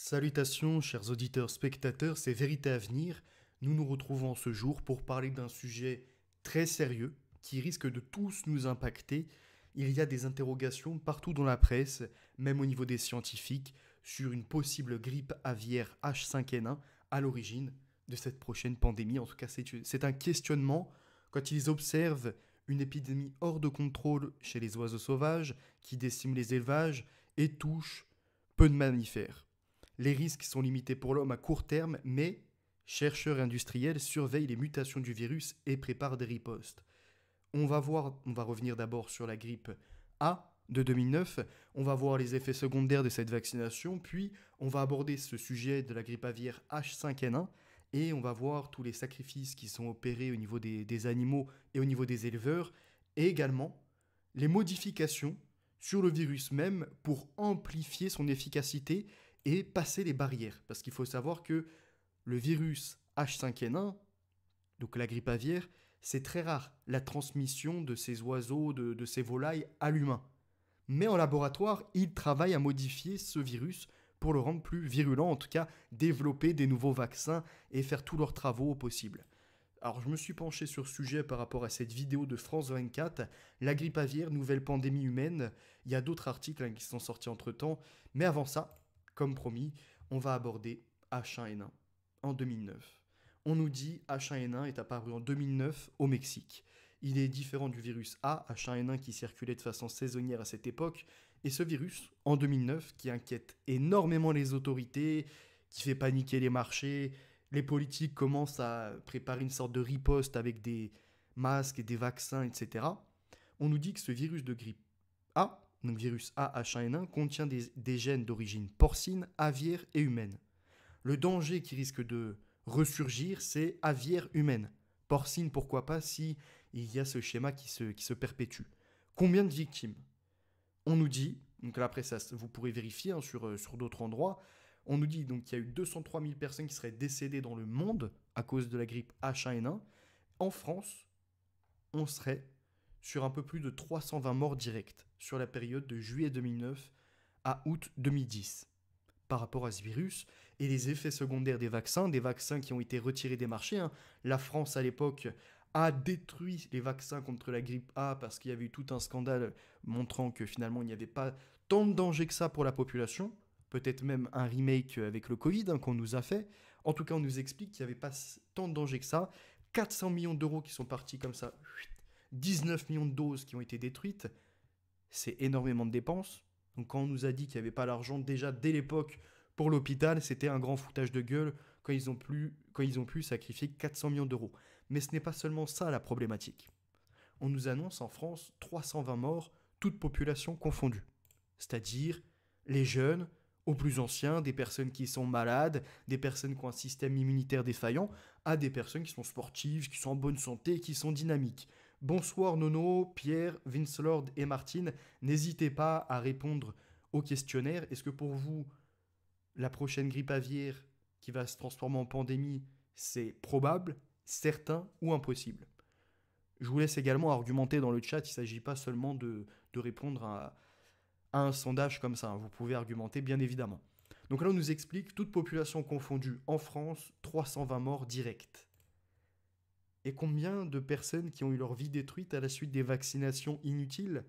Salutations, chers auditeurs, spectateurs, c'est Vérité à venir. Nous nous retrouvons ce jour pour parler d'un sujet très sérieux qui risque de tous nous impacter. Il y a des interrogations partout dans la presse, même au niveau des scientifiques, sur une possible grippe aviaire H5N1 à l'origine de cette prochaine pandémie. En tout cas, c'est un questionnement quand ils observent une épidémie hors de contrôle chez les oiseaux sauvages qui décime les élevages et touche peu de mammifères. Les risques sont limités pour l'homme à court terme, mais chercheurs et industriels surveillent les mutations du virus et préparent des ripostes. On va revenir d'abord sur la grippe A de 2009, on va voir les effets secondaires de cette vaccination, puis on va aborder ce sujet de la grippe aviaire H5N1 et on va voir tous les sacrifices qui sont opérés au niveau des animaux et au niveau des éleveurs, et également les modifications sur le virus même pour amplifier son efficacité et passer les barrières. Parce qu'il faut savoir que le virus H5N1, donc la grippe aviaire, c'est très rare la transmission de ces oiseaux, de ces volailles à l'humain. Mais en laboratoire, ils travaillent à modifier ce virus pour le rendre plus virulent, en tout cas développer des nouveaux vaccins et faire tous leurs travaux au possible. Alors je me suis penché sur ce sujet par rapport à cette vidéo de France 24, la grippe aviaire, nouvelle pandémie humaine. Il y a d'autres articles qui sont sortis entre-temps, mais avant ça, comme promis, on va aborder H1N1 en 2009. On nous dit H1N1 est apparu en 2009 au Mexique. Il est différent du virus A, H1N1 qui circulait de façon saisonnière à cette époque, et ce virus, en 2009, qui inquiète énormément les autorités, qui fait paniquer les marchés, les politiques commencent à préparer une sorte de riposte avec des masques et des vaccins, etc. On nous dit que ce virus de grippe A, donc virus A H1N1, contient des gènes d'origine porcine, aviaire et humaine. Le danger qui risque de ressurgir, c'est aviaire humaine. Porcine, pourquoi pas, si il y a ce schéma qui se perpétue. Combien de victimes? On nous dit, donc là après ça, vous pourrez vérifier sur d'autres endroits, on nous dit donc qu'il y a eu 203 000 personnes qui seraient décédées dans le monde à cause de la grippe H1N1. En France, on serait sur un peu plus de 320 morts directes sur la période de juillet 2009 à août 2010 par rapport à ce virus et les effets secondaires des vaccins qui ont été retirés des marchés. La France à l'époque a détruit les vaccins contre la grippe A parce qu'il y avait eu tout un scandale montrant que finalement il n'y avait pas tant de danger que ça pour la population. Peut-être même un remake avec le Covid qu'on nous a fait. En tout cas, on nous explique qu'il n'y avait pas tant de danger que ça. 400 millions d'euros qui sont partis comme ça. 19 millions de doses qui ont été détruites. C'est énormément de dépenses. Donc quand on nous a dit qu'il n'y avait pas l'argent déjà dès l'époque pour l'hôpital, c'était un grand foutage de gueule quand ils ont pu sacrifier 400 millions d'euros. Mais ce n'est pas seulement ça la problématique. On nous annonce en France 320 morts, toutes populations confondues. C'est-à-dire les jeunes, aux plus anciens, des personnes qui sont malades, des personnes qui ont un système immunitaire défaillant, à des personnes qui sont sportives, qui sont en bonne santé, qui sont dynamiques. Bonsoir Nono, Pierre, Vince Lord et Martine. N'hésitez pas à répondre au questionnaire. Est-ce que pour vous, la prochaine grippe aviaire qui va se transformer en pandémie, c'est probable, certain ou impossible? Je vous laisse également argumenter dans le chat. Il ne s'agit pas seulement de répondre à un sondage comme ça. Vous pouvez argumenter, bien évidemment. Donc là, on nous explique, toute population confondue en France, 320 morts directs. Et combien de personnes qui ont eu leur vie détruite à la suite des vaccinations inutiles?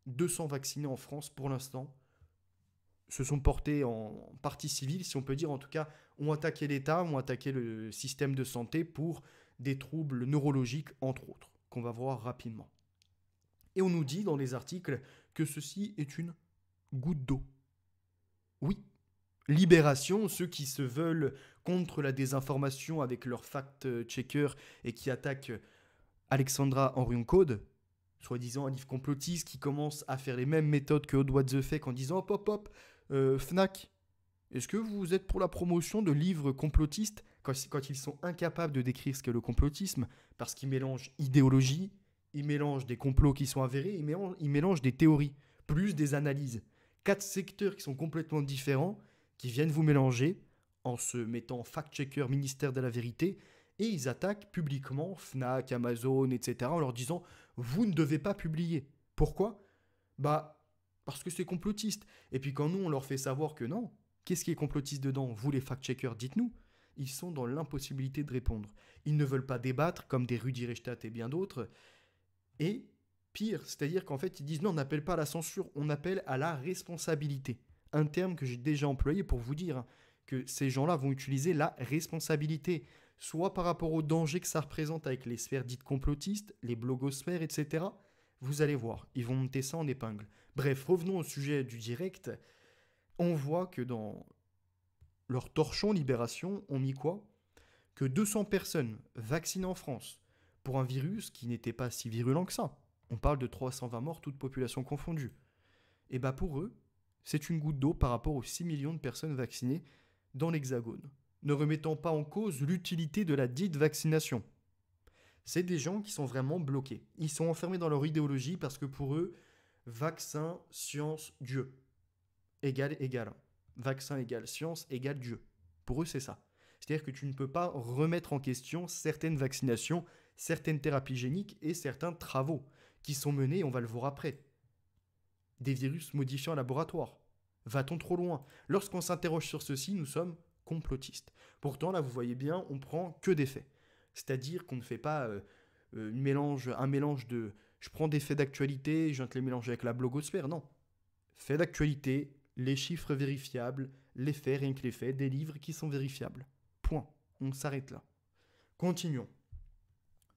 200 vaccinés en France pour l'instant se sont portés en partie civile, si on peut dire, en tout cas, ont attaqué l'État, ont attaqué le système de santé pour des troubles neurologiques, entre autres, qu'on va voir rapidement. Et on nous dit dans les articles que ceci est une goutte d'eau. Oui, Libération, ceux qui se veulent contre la désinformation avec leur fact-checker et qui attaquent Alexandra Henrion-Code, soi-disant un livre complotiste qui commence à faire les mêmes méthodes que What the Fake en disant hop hop hop, Fnac, est-ce que vous êtes pour la promotion de livres complotistes quand ils sont incapables de décrire ce qu'est le complotisme parce qu'ils mélangent idéologie, ils mélangent des complots qui sont avérés, ils mélangent des théories, plus des analyses. 4 secteurs qui sont complètement différents, qui viennent vous mélanger en se mettant fact-checker, ministère de la vérité, et ils attaquent publiquement Fnac, Amazon, etc. en leur disant « Vous ne devez pas publier ». Pourquoi? Parce que c'est complotiste. Et puis quand nous, on leur fait savoir que non, Qu'est-ce qui est complotiste dedans? Vous les fact-checkers, dites-nous. Ils sont dans l'impossibilité de répondre. Ils ne veulent pas débattre, comme des Rudi Reichstadt et bien d'autres. Et pire, c'est-à-dire qu'en fait, ils disent non, on n'appelle pas à la censure, on appelle à la responsabilité. Un terme que j'ai déjà employé pour vous dire que ces gens-là vont utiliser la responsabilité, soit par rapport au danger que ça représente avec les sphères dites complotistes, les blogosphères, etc. Vous allez voir, ils vont monter ça en épingle. Bref, revenons au sujet du direct. On voit que dans leur torchon Libération, on mis quoi? Que 200 personnes vaccinées en France pour un virus qui n'était pas si virulent que ça. On parle de 320 morts, toute population confondue. Et bah pour eux, c'est une goutte d'eau par rapport aux 6 millions de personnes vaccinées dans l'Hexagone, ne remettant pas en cause l'utilité de la dite vaccination. C'est des gens qui sont vraiment bloqués. Ils sont enfermés dans leur idéologie parce que pour eux, vaccin, science, Dieu. Égal, égal. Vaccin égale science égale Dieu. Pour eux, c'est ça. C'est-à-dire que tu ne peux pas remettre en question certaines vaccinations, certaines thérapies géniques et certains travaux qui sont menés, on va le voir après. Des virus modifiés en laboratoire. Va-t-on trop loin? Lorsqu'on s'interroge sur ceci, nous sommes complotistes. Pourtant, là, vous voyez bien, on prend que des faits. C'est-à-dire qu'on ne fait pas un mélange de... Je prends des faits d'actualité, je viens te les mélanger avec la blogosphère. Non. Faits d'actualité, les chiffres vérifiables, les faits, rien que les faits, des livres qui sont vérifiables. Point. On s'arrête là. Continuons.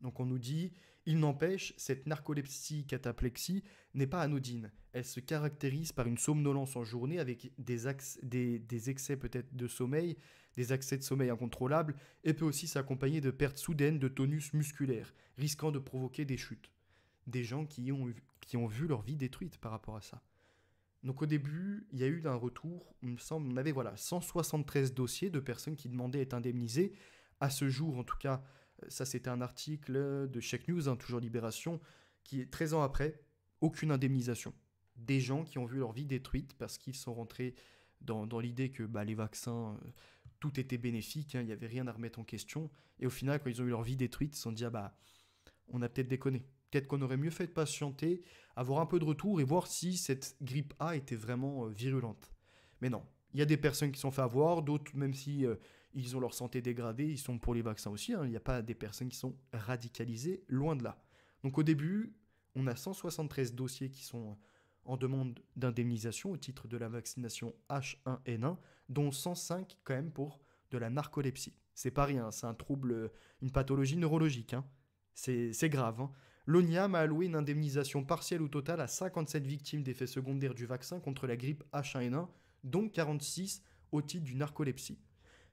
Donc on nous dit, il n'empêche, cette narcolepsie cataplexie n'est pas anodine. Elle se caractérise par une somnolence en journée avec des excès peut-être de sommeil, des accès de sommeil incontrôlables, et peut aussi s'accompagner de pertes soudaines de tonus musculaire, risquant de provoquer des chutes. Des gens qui ont vu leur vie détruite par rapport à ça. Donc au début, il y a eu un retour, il me semble, on avait 173 dossiers de personnes qui demandaient à être indemnisées. À ce jour, en tout cas, ça c'était un article de Check News, toujours Libération, qui est 13 ans après, aucune indemnisation. Des gens qui ont vu leur vie détruite parce qu'ils sont rentrés dans l'idée que les vaccins, tout était bénéfique, il n'y avait rien à remettre en question. Et au final, quand ils ont eu leur vie détruite, ils se sont dit, on a peut-être déconné. Peut-être qu'on aurait mieux fait de patienter, avoir un peu de retour et voir si cette grippe A était vraiment virulente. Mais non, il y a des personnes qui se sont fait avoir, d'autres, même si ils ont leur santé dégradée, ils sont pour les vaccins aussi. Il n'y a pas des personnes qui sont radicalisées, loin de là. Donc au début, on a 173 dossiers qui sont en demande d'indemnisation au titre de la vaccination H1N1, dont 105 quand même pour de la narcolepsie. C'est pas rien, c'est un trouble, une pathologie neurologique. C'est grave. L'ONIAM a alloué une indemnisation partielle ou totale à 57 victimes d'effets secondaires du vaccin contre la grippe H1N1, dont 46 au titre d'une narcolepsie.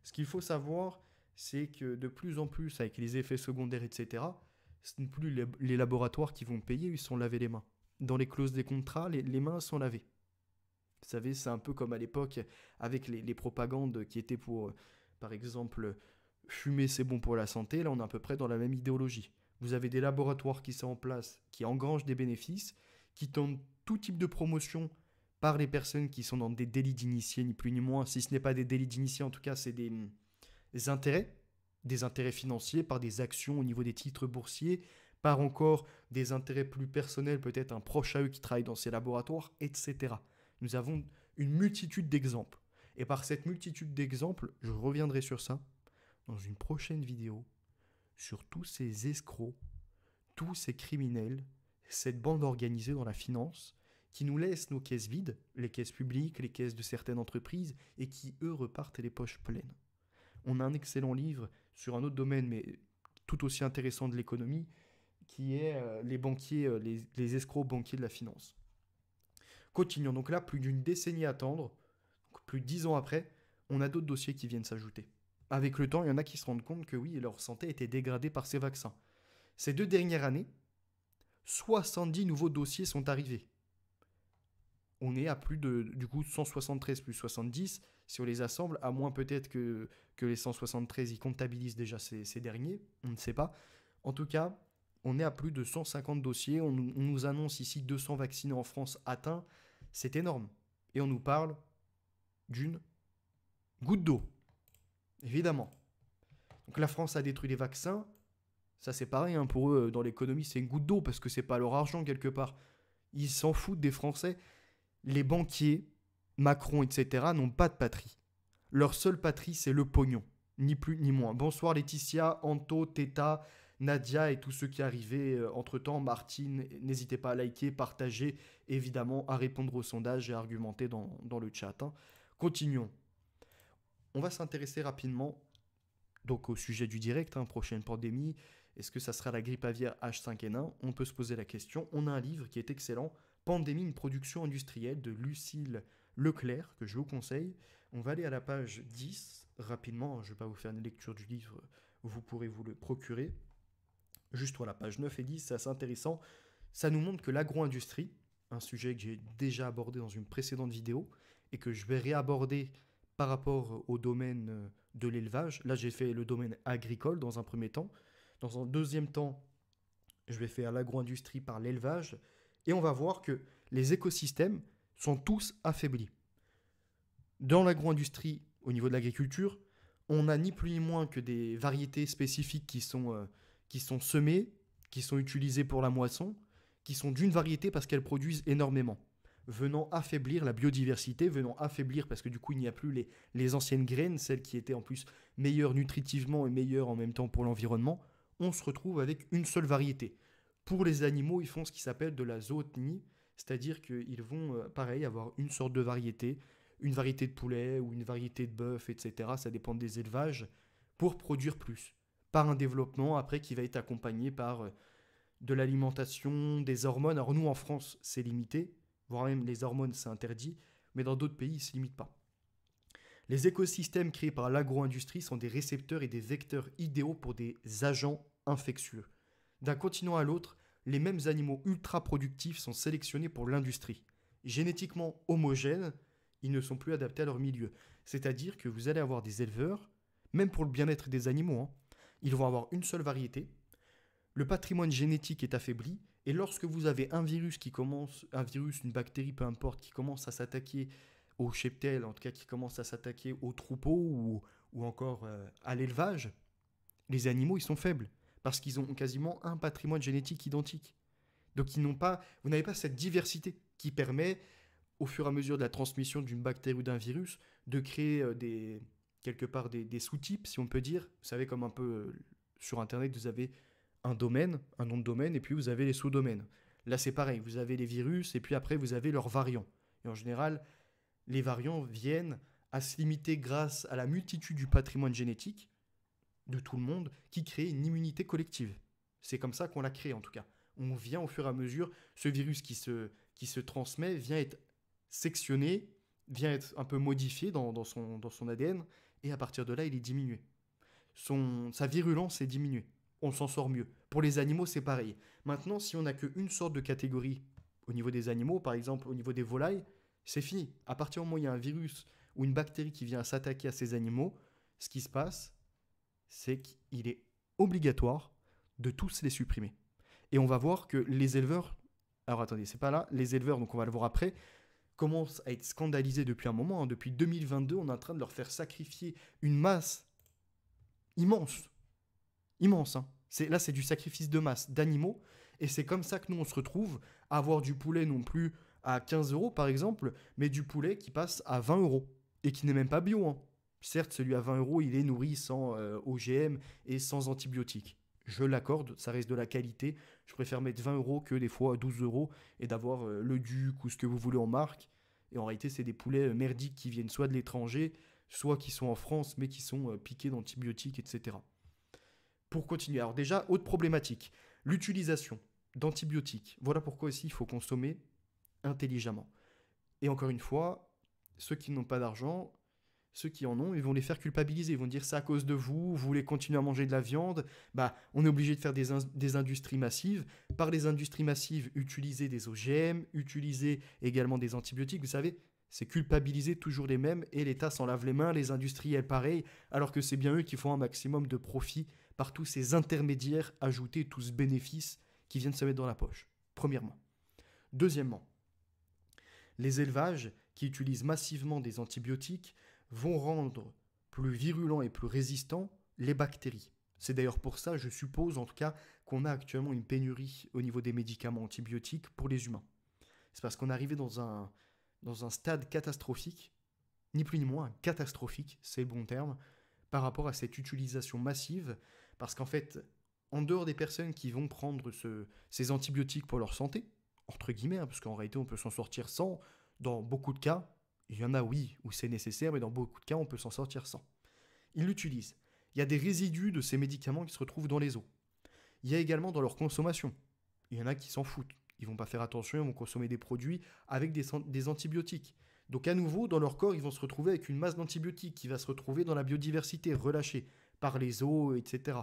Ce qu'il faut savoir, c'est que de plus en plus, avec les effets secondaires, etc., ce n'est plus les laboratoires qui vont payer, ils sont lavés les mains. Dans les clauses des contrats, les mains sont lavées. Vous savez, c'est un peu comme à l'époque avec les propagandes qui étaient pour, par exemple, fumer c'est bon pour la santé. Là, on est à peu près dans la même idéologie. Vous avez des laboratoires qui sont en place, qui engrangent des bénéfices, qui tentent tout type de promotion par les personnes qui sont dans des délits d'initiés, ni plus ni moins. Si ce n'est pas des délits d'initiés, en tout cas, c'est des intérêts financiers, par des actions au niveau des titres boursiers, par encore des intérêts plus personnels, peut-être un proche à eux qui travaille dans ces laboratoires, etc. Nous avons une multitude d'exemples. Et par cette multitude d'exemples, je reviendrai sur ça dans une prochaine vidéo, sur tous ces escrocs, tous ces criminels, cette bande organisée dans la finance, qui nous laisse nos caisses vides, les caisses publiques, les caisses de certaines entreprises, et qui, eux, repartent les poches pleines. On a un excellent livre sur un autre domaine, mais tout aussi intéressant de l'économie, qui est les banquiers, les escrocs banquiers de la finance. Continuons, donc là, plus d'une décennie à attendre, donc plus de 10 ans après, on a d'autres dossiers qui viennent s'ajouter. Avec le temps, il y en a qui se rendent compte que oui, leur santé était dégradée par ces vaccins. Ces 2 dernières années, 70 nouveaux dossiers sont arrivés. On est à plus de, 173 plus 70, si on les assemble, à moins peut-être que les 173 y comptabilisent déjà ces derniers, on ne sait pas. En tout cas, on est à plus de 150 dossiers, on nous annonce ici 200 vaccinés en France atteints, c'est énorme. Et on nous parle d'une goutte d'eau, évidemment. Donc la France a détruit les vaccins, ça c'est pareil, pour eux, dans l'économie, c'est une goutte d'eau, parce que c'est pas leur argent quelque part. Ils s'en foutent des Français. Les banquiers, Macron, etc., n'ont pas de patrie. Leur seule patrie, c'est le pognon. Ni plus ni moins. Bonsoir Laetitia, Anto, Teta, Nadia et tous ceux qui arrivaient entre-temps. Martine, n'hésitez pas à liker, partager, évidemment, à répondre au sondage et à argumenter dans le chat, hein. Continuons. On va s'intéresser rapidement donc au sujet du direct, hein, prochaine pandémie. Est-ce que ça sera la grippe aviaire H5N1? On peut se poser la question. On a un livre qui est excellent, Pandémie, une production industrielle de Lucille Leclerc, que je vous conseille. On va aller à la page 10 rapidement. Je ne vais pas vous faire une lecture du livre, vous pourrez vous le procurer. Juste pour la page 9 et 10, c'est assez intéressant. Ça nous montre que l'agro-industrie, un sujet que j'ai déjà abordé dans une précédente vidéo et que je vais réaborder par rapport au domaine de l'élevage. Là, j'ai fait le domaine agricole dans un premier temps. Dans un deuxième temps, je vais faire l'agro-industrie par l'élevage. Et on va voir que les écosystèmes sont tous affaiblis. Dans l'agro-industrie, au niveau de l'agriculture, on n'a ni plus ni moins que des variétés spécifiques qui sont semées, qui sont utilisées pour la moisson, qui sont d'une variété parce qu'elles produisent énormément, venant affaiblir la biodiversité, venant affaiblir parce que du coup il n'y a plus les anciennes graines, celles qui étaient en plus meilleures nutritivement et meilleures en même temps pour l'environnement. On se retrouve avec une seule variété. Pour les animaux, ils font ce qui s'appelle de la zootechnie, c'est-à-dire qu'ils vont, pareil, avoir une sorte de variété, une variété de poulet ou une variété de bœuf, etc. Ça dépend des élevages, pour produire plus. Par un développement, après, qui va être accompagné par de l'alimentation, des hormones. Alors nous, en France, c'est limité, voire même les hormones, c'est interdit, mais dans d'autres pays, ils ne se limitent pas. Les écosystèmes créés par l'agro-industrie sont des récepteurs et des vecteurs idéaux pour des agents infectieux. D'un continent à l'autre, les mêmes animaux ultra productifs sont sélectionnés pour l'industrie. Génétiquement homogènes, ils ne sont plus adaptés à leur milieu. C'est-à-dire que vous allez avoir des éleveurs, même pour le bien-être des animaux, hein, ils vont avoir une seule variété, le patrimoine génétique est affaibli, et lorsque vous avez un virus, une bactérie, peu importe, qui commence à s'attaquer au cheptel, en tout cas qui commence à s'attaquer aux troupeaux ou encore à l'élevage, les animaux, ils sont faibles, parce qu'ils ont quasiment un patrimoine génétique identique. Donc vous n'avez pas cette diversité qui permet, au fur et à mesure de la transmission d'une bactérie ou d'un virus, de créer quelque part des sous-types, si on peut dire. Vous savez, comme un peu sur Internet, vous avez un domaine, un nom de domaine, et puis vous avez les sous-domaines. Là, c'est pareil, vous avez les virus, et puis après, vous avez leurs variants. Et en général, les variants viennent à se limiter grâce à la multitude du patrimoine génétique de tout le monde qui crée une immunité collective. C'est comme ça qu'on l'a créé, en tout cas. On vient au fur et à mesure, ce virus qui se transmet vient être sectionné, vient être un peu modifié dans son ADN, et à partir de là, il est diminué. Sa virulence est diminuée. On s'en sort mieux. Pour les animaux, c'est pareil. Maintenant, si on n'a qu'une sorte de catégorie au niveau des animaux, par exemple au niveau des volailles, c'est fini. À partir du moment où il y a un virus ou une bactérie qui vient s'attaquer à ces animaux, ce qui se passe, c'est qu'il est obligatoire de tous les supprimer. Et on va voir que les éleveurs, alors attendez, c'est pas là, les éleveurs, donc on va le voir après, commencent à être scandalisés depuis un moment, hein. Depuis 2022, on est en train de leur faire sacrifier une masse immense, hein. Là, c'est du sacrifice de masse d'animaux, et c'est comme ça que nous, on se retrouve à avoir du poulet non plus à 15 euros, par exemple, mais du poulet qui passe à 20 euros, et qui n'est même pas bio, hein. Certes, celui à 20 euros, il est nourri sans OGM et sans antibiotiques. Je l'accorde, ça reste de la qualité. Je préfère mettre 20 euros que des fois 12 euros et d'avoir le Duc ou ce que vous voulez en marque. Et en réalité, c'est des poulets merdiques qui viennent soit de l'étranger, soit qui sont en France, mais qui sont piqués d'antibiotiques, etc. Pour continuer, alors déjà, autre problématique, l'utilisation d'antibiotiques. Voilà pourquoi aussi il faut consommer intelligemment. Et encore une fois, ceux qui n'ont pas d'argent, ceux qui en ont, ils vont les faire culpabiliser. Ils vont dire c'est à cause de vous, vous voulez continuer à manger de la viande. Bah, on est obligé de faire des industries massives. Par les industries massives, utiliser des OGM, utiliser également des antibiotiques. Vous savez, c'est culpabiliser toujours les mêmes et l'État s'en lave les mains, les industriels pareil, alors que c'est bien eux qui font un maximum de profit par tous ces intermédiaires ajoutés, tout ce bénéfice qui viennent se mettre dans la poche. Premièrement. Deuxièmement, les élevages qui utilisent massivement des antibiotiques vont rendre plus virulents et plus résistants les bactéries. C'est d'ailleurs pour ça, je suppose en tout cas, qu'on a actuellement une pénurie au niveau des médicaments antibiotiques pour les humains. C'est parce qu'on est arrivé dans un stade catastrophique ni plus ni moins catastrophique, c'est le bon terme, par rapport à cette utilisation massive, parce qu'en fait, en dehors des personnes qui vont prendre ces antibiotiques pour leur santé, entre guillemets, hein, parce qu'en réalité on peut s'en sortir sans, dans beaucoup de cas, il y en a oui où c'est nécessaire, mais dans beaucoup de cas on peut s'en sortir sans. Ils l'utilisent. Il y a des résidus de ces médicaments qui se retrouvent dans les eaux. Il y a également dans leur consommation. Il y en a qui s'en foutent. Ils vont pas faire attention, ils vont consommer des produits avec des antibiotiques. Donc à nouveau, dans leur corps, ils vont se retrouver avec une masse d'antibiotiques qui va se retrouver dans la biodiversité, relâchée par les eaux, etc.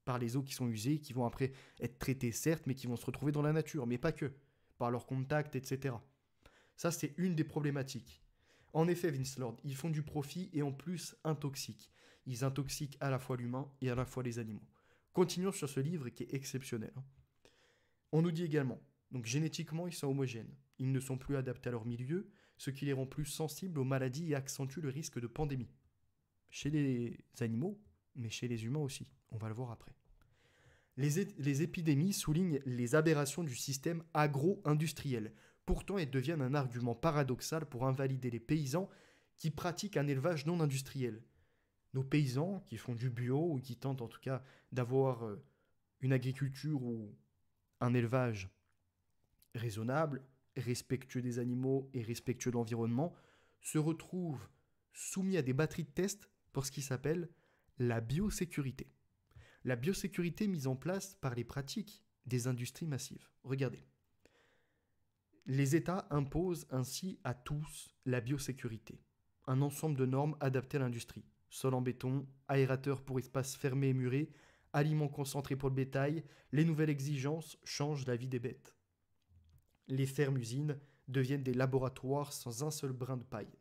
Par les eaux qui sont usées, qui vont après être traitées, certes, mais qui vont se retrouver dans la nature, mais pas que, par leur contact, etc. Ça, c'est une des problématiques. En effet, Vince Lord, ils font du profit et en plus intoxiquent. Ils intoxiquent à la fois l'humain et à la fois les animaux. Continuons sur ce livre qui est exceptionnel. On nous dit également, donc génétiquement, ils sont homogènes. Ils ne sont plus adaptés à leur milieu, ce qui les rend plus sensibles aux maladies et accentue le risque de pandémie. Chez les animaux, mais chez les humains aussi. On va le voir après. Les épidémies soulignent les aberrations du système agro-industriel. Pourtant, elles deviennent un argument paradoxal pour invalider les paysans qui pratiquent un élevage non industriel. Nos paysans qui font du bio ou qui tentent en tout cas d'avoir une agriculture ou un élevage raisonnable, respectueux des animaux et respectueux de l'environnement, se retrouvent soumis à des batteries de tests pour ce qui s'appelle la biosécurité. La biosécurité mise en place par les pratiques des industries massives. Regardez. Les États imposent ainsi à tous la biosécurité, un ensemble de normes adaptées à l'industrie. Sol en béton, aérateur pour espaces fermés et murés, aliments concentrés pour le bétail, les nouvelles exigences changent la vie des bêtes. Les fermes-usines deviennent des laboratoires sans un seul brin de paille.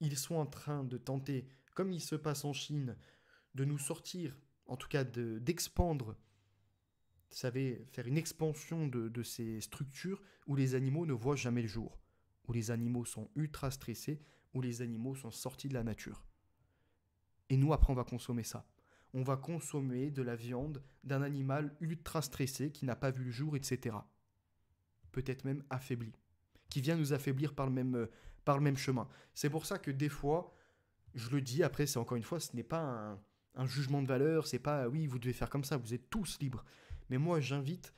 Ils sont en train de tenter, comme il se passe en Chine, de nous sortir, en tout cas d'expandre, vous savez, faire une expansion de ces structures où les animaux ne voient jamais le jour, où les animaux sont ultra stressés, où les animaux sont sortis de la nature. Et nous, après, on va consommer ça. On va consommer de la viande d'un animal ultra stressé qui n'a pas vu le jour, etc. Peut-être même affaibli, qui vient nous affaiblir par le même chemin. C'est pour ça que des fois, je le dis, après, c'est encore une fois, ce n'est pas un jugement de valeur, c'est pas, oui, vous devez faire comme ça, vous êtes tous libres. Mais moi, j'invite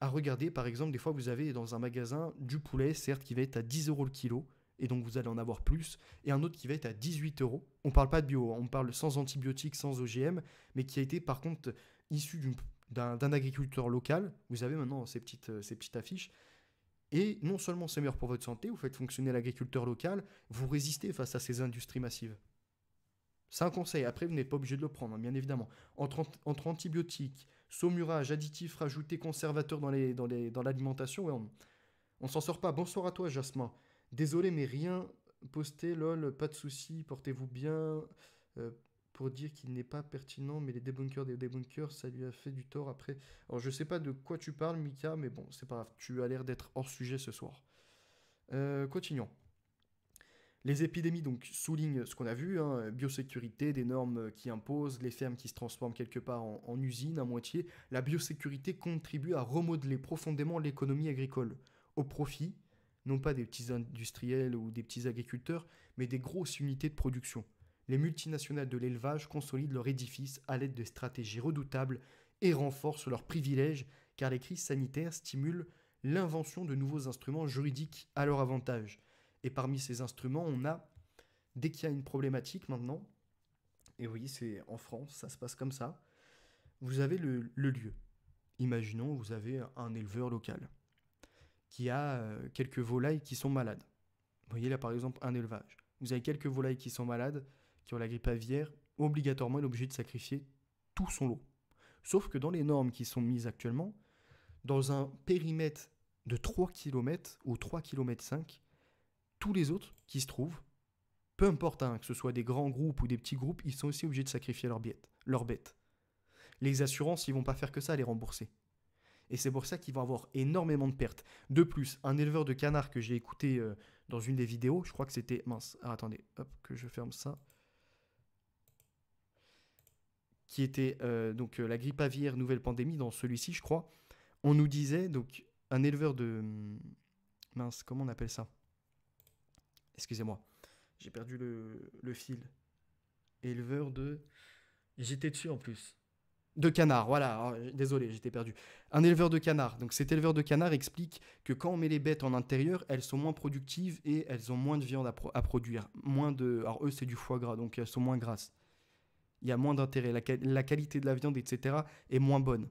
à regarder, par exemple, des fois, vous avez dans un magasin du poulet, certes, qui va être à 10 euros le kilo, et donc vous allez en avoir plus, et un autre qui va être à 18 euros. On ne parle pas de bio, on parle sans antibiotiques, sans OGM, mais qui a été par contre issu d'un agriculteur local. Vous avez maintenant ces petites affiches. Et non seulement c'est meilleur pour votre santé, vous faites fonctionner l'agriculteur local, vous résistez face à ces industries massives. C'est un conseil, après vous n'êtes pas obligé de le prendre, hein, bien évidemment. Entre antibiotiques, saumurage, additifs rajoutés, conservateurs dans l'alimentation, ouais, on s'en sort pas. Bonsoir à toi, Jasmin. Désolé, mais rien posté, lol, pas de soucis, portez-vous bien. Euh, pour dire qu'il n'est pas pertinent, mais les débunkers des débunkers, ça lui a fait du tort après. Alors, je sais pas de quoi tu parles, Mika, mais bon, c'est pas grave. Tu as l'air d'être hors sujet ce soir. Continuons. Les épidémies donc soulignent ce qu'on a vu, hein, biosécurité, des normes qui imposent, les fermes qui se transforment quelque part en usines à moitié. La biosécurité contribue à remodeler profondément l'économie agricole, au profit, non pas des petits industriels ou des petits agriculteurs, mais des grosses unités de production. Les multinationales de l'élevage consolident leur édifice à l'aide de stratégies redoutables et renforcent leurs privilèges, car les crises sanitaires stimulent l'invention de nouveaux instruments juridiques à leur avantage. Et parmi ces instruments, on a, dès qu'il y a une problématique maintenant, et oui, c'est en France, ça se passe comme ça, vous avez le lieu. Imaginons, vous avez un éleveur local qui a quelques volailles qui sont malades. Vous voyez là par exemple un élevage. Vous avez quelques volailles qui sont malades, qui ont la grippe aviaire, obligatoirement il est obligé de sacrifier tout son lot. Sauf que dans les normes qui sont mises actuellement, dans un périmètre de 3 km ou 3,5 km, tous les autres qui se trouvent, peu importe hein, que ce soit des grands groupes ou des petits groupes, ils sont aussi obligés de sacrifier leurs bêtes. Les assurances, ils vont pas faire que ça, les rembourser. Et c'est pour ça qu'ils vont avoir énormément de pertes. De plus, un éleveur de canards que j'ai écouté dans une des vidéos, je crois que c'était... Mince, attendez, hop, que je ferme ça. Qui était donc la grippe aviaire, nouvelle pandémie, dans celui-ci, je crois. On nous disait, donc, un éleveur de... Mince, comment on appelle ça ? Excusez-moi. J'ai perdu le fil. Éleveur de... J'étais dessus en plus. De canards, voilà. Désolé, j'étais perdu. Un éleveur de canards. Donc cet éleveur de canards explique que quand on met les bêtes en intérieur, elles sont moins productives et elles ont moins de viande à produire. Moins de... Alors eux, c'est du foie gras, donc elles sont moins grasses. Il y a moins d'intérêt. La qualité de la viande, etc., est moins bonne.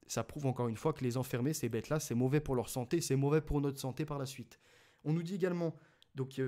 Ça prouve encore une fois que les enfermer, ces bêtes-là, c'est mauvais pour leur santé, c'est mauvais pour notre santé par la suite. On nous dit également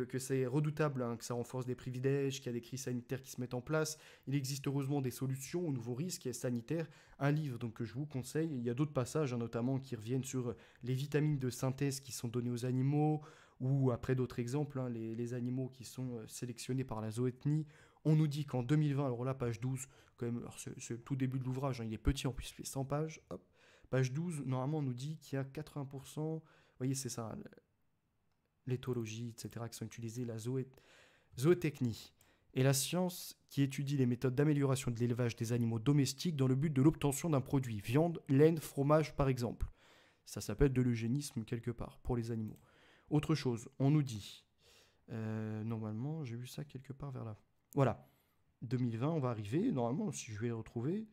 que c'est redoutable, hein, que ça renforce des privilèges, qu'il y a des crises sanitaires qui se mettent en place. Il existe heureusement des solutions aux nouveaux risques sanitaires. Un livre donc, que je vous conseille. Il y a d'autres passages, hein, notamment qui reviennent sur les vitamines de synthèse qui sont données aux animaux, ou après d'autres exemples, hein, les animaux qui sont sélectionnés par la zoethnie. On nous dit qu'en 2020, alors là, page 12, quand même, c'est le tout début de l'ouvrage, hein, il est petit, en plus il fait 100 pages, hop. Page 12, normalement, on nous dit qu'il y a 80%, vous voyez, c'est ça, l'éthologie, etc., qui sont utilisées, la zootechnie, et la science qui étudie les méthodes d'amélioration de l'élevage des animaux domestiques dans le but de l'obtention d'un produit, viande, laine, fromage, par exemple. Ça s'appelle de l'eugénisme, quelque part, pour les animaux. Autre chose, on nous dit, normalement, j'ai vu ça quelque part vers là. Voilà, 2020, on va arriver, normalement, si je vais le retrouver...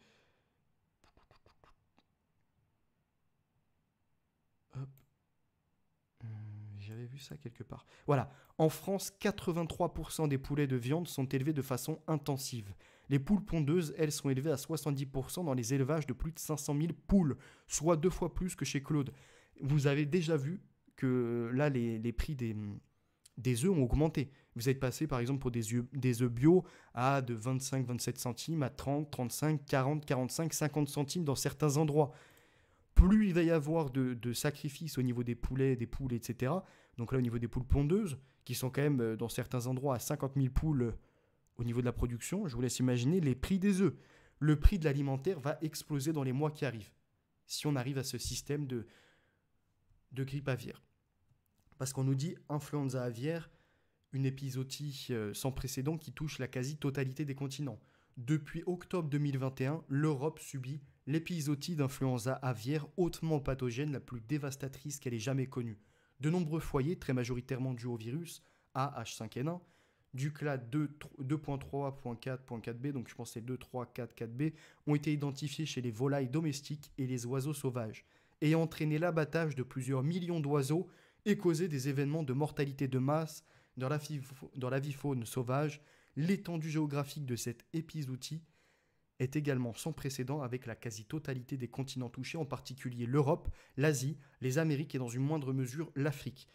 Hop. J'avais vu ça quelque part. Voilà. En France, 83% des poulets de viande sont élevés de façon intensive. Les poules pondeuses, elles, sont élevées à 70% dans les élevages de plus de 500 000 poules, soit 2 fois plus que chez Claude. Vous avez déjà vu que là, les prix des œufs ont augmenté. Vous êtes passé, par exemple, pour des œufs bio à de 25-27 centimes, à 30, 35, 40, 45, 50 centimes dans certains endroits. Plus il va y avoir de sacrifices au niveau des poulets, des poules, etc. Donc là, au niveau des poules pondeuses, qui sont quand même dans certains endroits à 50 000 poules au niveau de la production, je vous laisse imaginer les prix des œufs. Le prix de l'alimentaire va exploser dans les mois qui arrivent, si on arrive à ce système de grippe aviaire. Parce qu'on nous dit influenza aviaire, une épizootie sans précédent qui touche la quasi-totalité des continents. Depuis octobre 2021, l'Europe subit l'épizootie d'influenza aviaire hautement pathogène, la plus dévastatrice qu'elle ait jamais connue. De nombreux foyers, très majoritairement dus au virus AH5N1, du clade 2.3.4.4b, donc je pense que c'est 2.3.4.4b, ont été identifiés chez les volailles domestiques et les oiseaux sauvages, ayant entraîné l'abattage de plusieurs millions d'oiseaux et causé des événements de mortalité de masse dans l'avifaune sauvage. L'étendue géographique de cette épizootie est également sans précédent avec la quasi-totalité des continents touchés, en particulier l'Europe, l'Asie, les Amériques et dans une moindre mesure l'Afrique.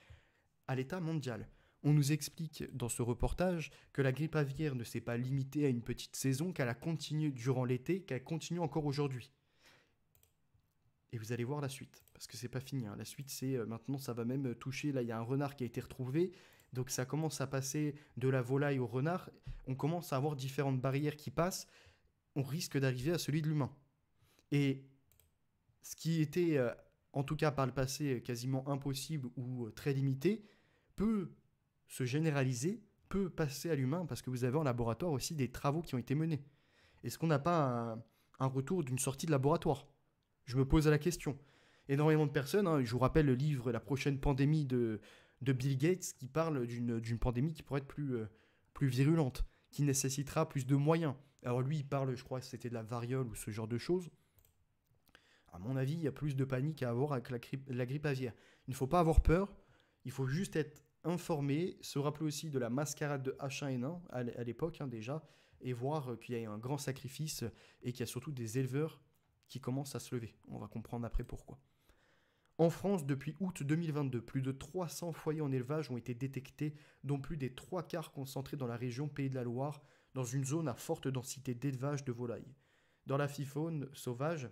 À l'état mondial, on nous explique dans ce reportage que la grippe aviaire ne s'est pas limitée à une petite saison, qu'elle a continué durant l'été, qu'elle continue encore aujourd'hui. Et vous allez voir la suite, parce que c'est pas fini, hein. La suite, c'est maintenant, ça va même toucher, là il y a un renard qui a été retrouvé, donc ça commence à passer de la volaille au renard, on commence à avoir différentes barrières qui passent, on risque d'arriver à celui de l'humain. Et ce qui était, en tout cas par le passé, quasiment impossible ou très limité, peut se généraliser, peut passer à l'humain, parce que vous avez en laboratoire aussi des travaux qui ont été menés. Est-ce qu'on n'a pas un retour d'une sortie de laboratoire ? Je me pose la question. Énormément de personnes, hein, je vous rappelle le livre La prochaine pandémie de Bill Gates, qui parle d'une pandémie qui pourrait être plus virulente, qui nécessitera plus de moyens. Alors lui, il parle, je crois que c'était de la variole ou ce genre de choses. À mon avis, il y a plus de panique à avoir avec la grippe aviaire. Il ne faut pas avoir peur, il faut juste être informé, se rappeler aussi de la mascarade de H1N1 à l'époque, hein, déjà, et voir qu'il y a un grand sacrifice et qu'il y a surtout des éleveurs qui commencent à se lever. On va comprendre après pourquoi. En France, depuis août 2022, plus de 300 foyers en élevage ont été détectés, dont plus des 3/4 concentrés dans la région Pays de la Loire, dans une zone à forte densité d'élevage de volailles. Dans l'avifaune sauvage,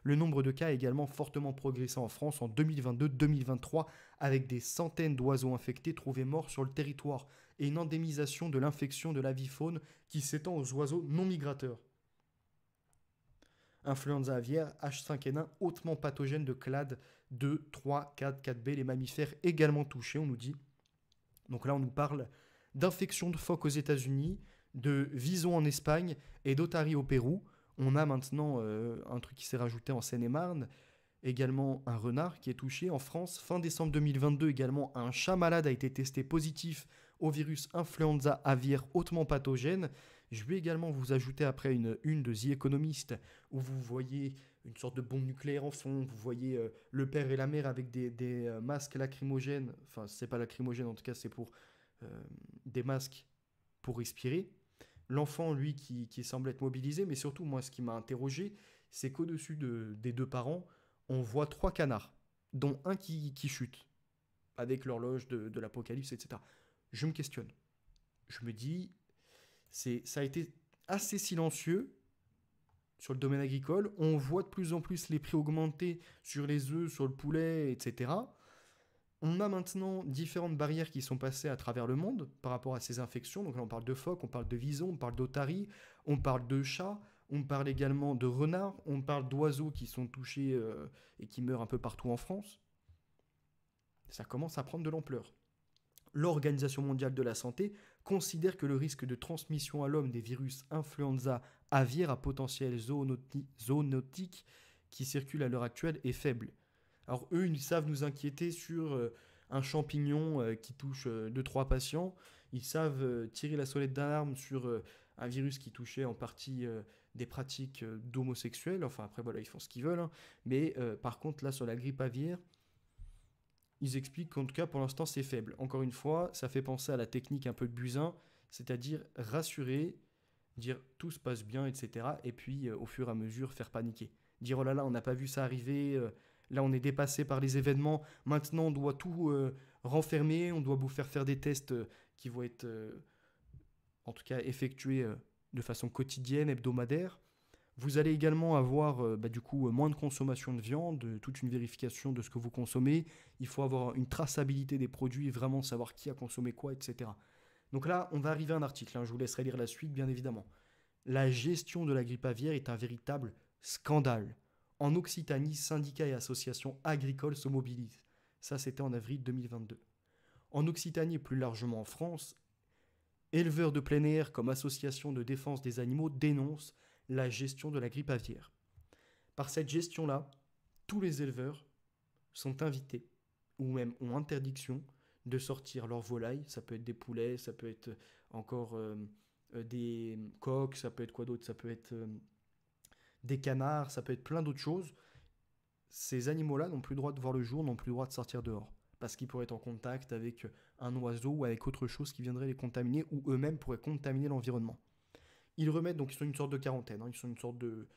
le nombre de cas a également fortement progressé en France en 2022-2023, avec des centaines d'oiseaux infectés trouvés morts sur le territoire et une endémisation de l'infection de l'avifaune qui s'étend aux oiseaux non migrateurs. Influenza aviaire, H5N1 hautement pathogène de clade 2, 3, 4, 4b, les mammifères également touchés, on nous dit. Donc là, on nous parle d'infection de phoques aux États-Unis, de vison en Espagne et d'otaries au Pérou. On a maintenant un truc qui s'est rajouté en Seine-et-Marne, également un renard qui est touché. En France, fin décembre 2022, également un chat malade a été testé positif au virus influenza aviaire hautement pathogène. Je vais également vous ajouter après une de The Economist où vous voyez une sorte de bombe nucléaire en fond, vous voyez le père et la mère avec des masques lacrymogènes, enfin c'est pas lacrymogène en tout cas c'est pour des masques pour respirer. L'enfant lui qui semble être mobilisé, mais surtout moi ce qui m'a interrogé c'est qu'au-dessus des deux parents on voit trois canards, dont un qui chute avec l'horloge de l'apocalypse, etc. Je me questionne, je me dis ça a été assez silencieux sur le domaine agricole. On voit de plus en plus les prix augmenter sur les œufs, sur le poulet, etc. On a maintenant différentes barrières qui sont passées à travers le monde par rapport à ces infections. Donc là, on parle de phoques, on parle de visons, on parle d'otaries, on parle de chats, on parle également de renards, on parle d'oiseaux qui sont touchés et qui meurent un peu partout en France. Ça commence à prendre de l'ampleur. L'Organisation mondiale de la santé considère que le risque de transmission à l'homme des virus influenza aviaire à potentiel zoonotique qui circulent à l'heure actuelle est faible. Alors eux, ils savent nous inquiéter sur un champignon qui touche 2-3 patients. Ils savent tirer la sonnette d'alarme sur un virus qui touchait en partie des pratiques d'homosexuels. Enfin après, voilà, ils font ce qu'ils veulent. Hein. Mais par contre, là, sur la grippe aviaire, ils expliquent qu'en tout cas, pour l'instant, c'est faible. Encore une fois, ça fait penser à la technique un peu de Buzyn, c'est-à-dire rassurer, dire tout se passe bien, etc. Et puis, au fur et à mesure, faire paniquer. Dire, oh là là, on n'a pas vu ça arriver, là, on est dépassé par les événements, maintenant, on doit tout renfermer, on doit vous faire des tests qui vont être, en tout cas, effectués de façon quotidienne, hebdomadaire. Vous allez également avoir du coup moins de consommation de viande, toute une vérification de ce que vous consommez. Il faut avoir une traçabilité des produits, vraiment savoir qui a consommé quoi, etc. Donc là, on va arriver à un article, hein, je vous laisserai lire la suite bien évidemment. La gestion de la grippe aviaire est un véritable scandale. En Occitanie, syndicats et associations agricoles se mobilisent. Ça, c'était en avril 2022. En Occitanie et plus largement en France, éleveurs de plein air comme associations de défense des animaux dénoncent la gestion de la grippe aviaire. Par cette gestion-là, tous les éleveurs sont invités, ou même ont interdiction, de sortir leurs volailles. Ça peut être des poulets, ça peut être encore des coqs, ça peut être quoi d'autre? Ça peut être des canards, ça peut être plein d'autres choses. Ces animaux-là n'ont plus le droit de voir le jour, n'ont plus le droit de sortir dehors. Parce qu'ils pourraient être en contact avec un oiseau ou avec autre chose qui viendrait les contaminer, ou eux-mêmes pourraient contaminer l'environnement. Ils remettent, donc ils sont une sorte de quarantaine, hein, ils sont une sorte de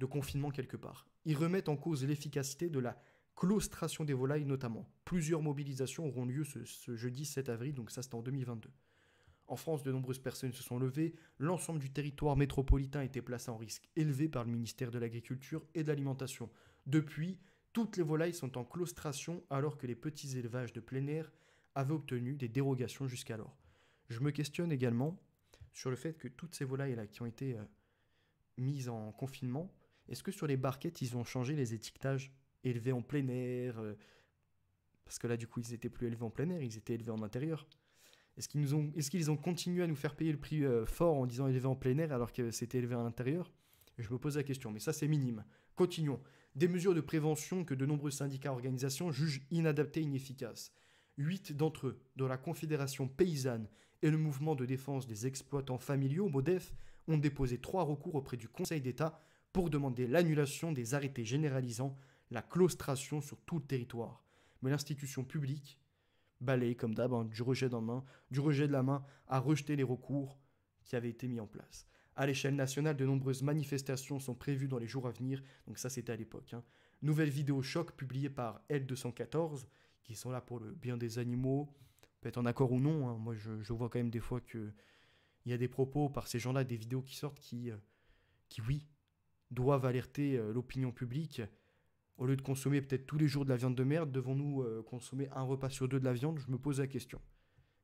confinement quelque part. Ils remettent en cause l'efficacité de la claustration des volailles notamment. Plusieurs mobilisations auront lieu ce jeudi 7 avril, donc ça c'était en 2022. En France, de nombreuses personnes se sont levées, l'ensemble du territoire métropolitain était placé en risque élevé par le ministère de l'Agriculture et de l'Alimentation. Depuis, toutes les volailles sont en claustration alors que les petits élevages de plein air avaient obtenu des dérogations jusqu'alors. Je me questionne également sur le fait que toutes ces volailles-là qui ont été mises en confinement, est-ce que sur les barquettes, ils ont changé les étiquetages élevés en plein air parce que là, du coup, ils n'étaient plus élevés en plein air, ils étaient élevés en intérieur. Est-ce qu'ils ont continué à nous faire payer le prix fort en disant élevé en plein air alors que c'était élevé à l'intérieur? Je me pose la question, mais ça, c'est minime. Continuons. Des mesures de prévention que de nombreux syndicats et organisations jugent inadaptées et inefficaces. 8 d'entre eux, dont la Confédération paysanne et le mouvement de défense des exploitants familiaux, MODEF, ont déposé 3 recours auprès du Conseil d'État pour demander l'annulation des arrêtés généralisant la claustration sur tout le territoire. Mais l'institution publique balaye comme d'hab, hein, du rejet de la main à rejeter les recours qui avaient été mis en place. À l'échelle nationale, de nombreuses manifestations sont prévues dans les jours à venir, donc ça c'était à l'époque. Hein. Nouvelle vidéo choc publiée par L214, qui sont là pour le bien des animaux, peut-être en accord ou non, hein. Moi je vois quand même des fois qu'il y a des propos par ces gens-là, des vidéos qui sortent qui oui, doivent alerter l'opinion publique. Au lieu de consommer peut-être tous les jours de la viande de merde, devons-nous consommer un repas sur 2 de la viande? Je me pose la question.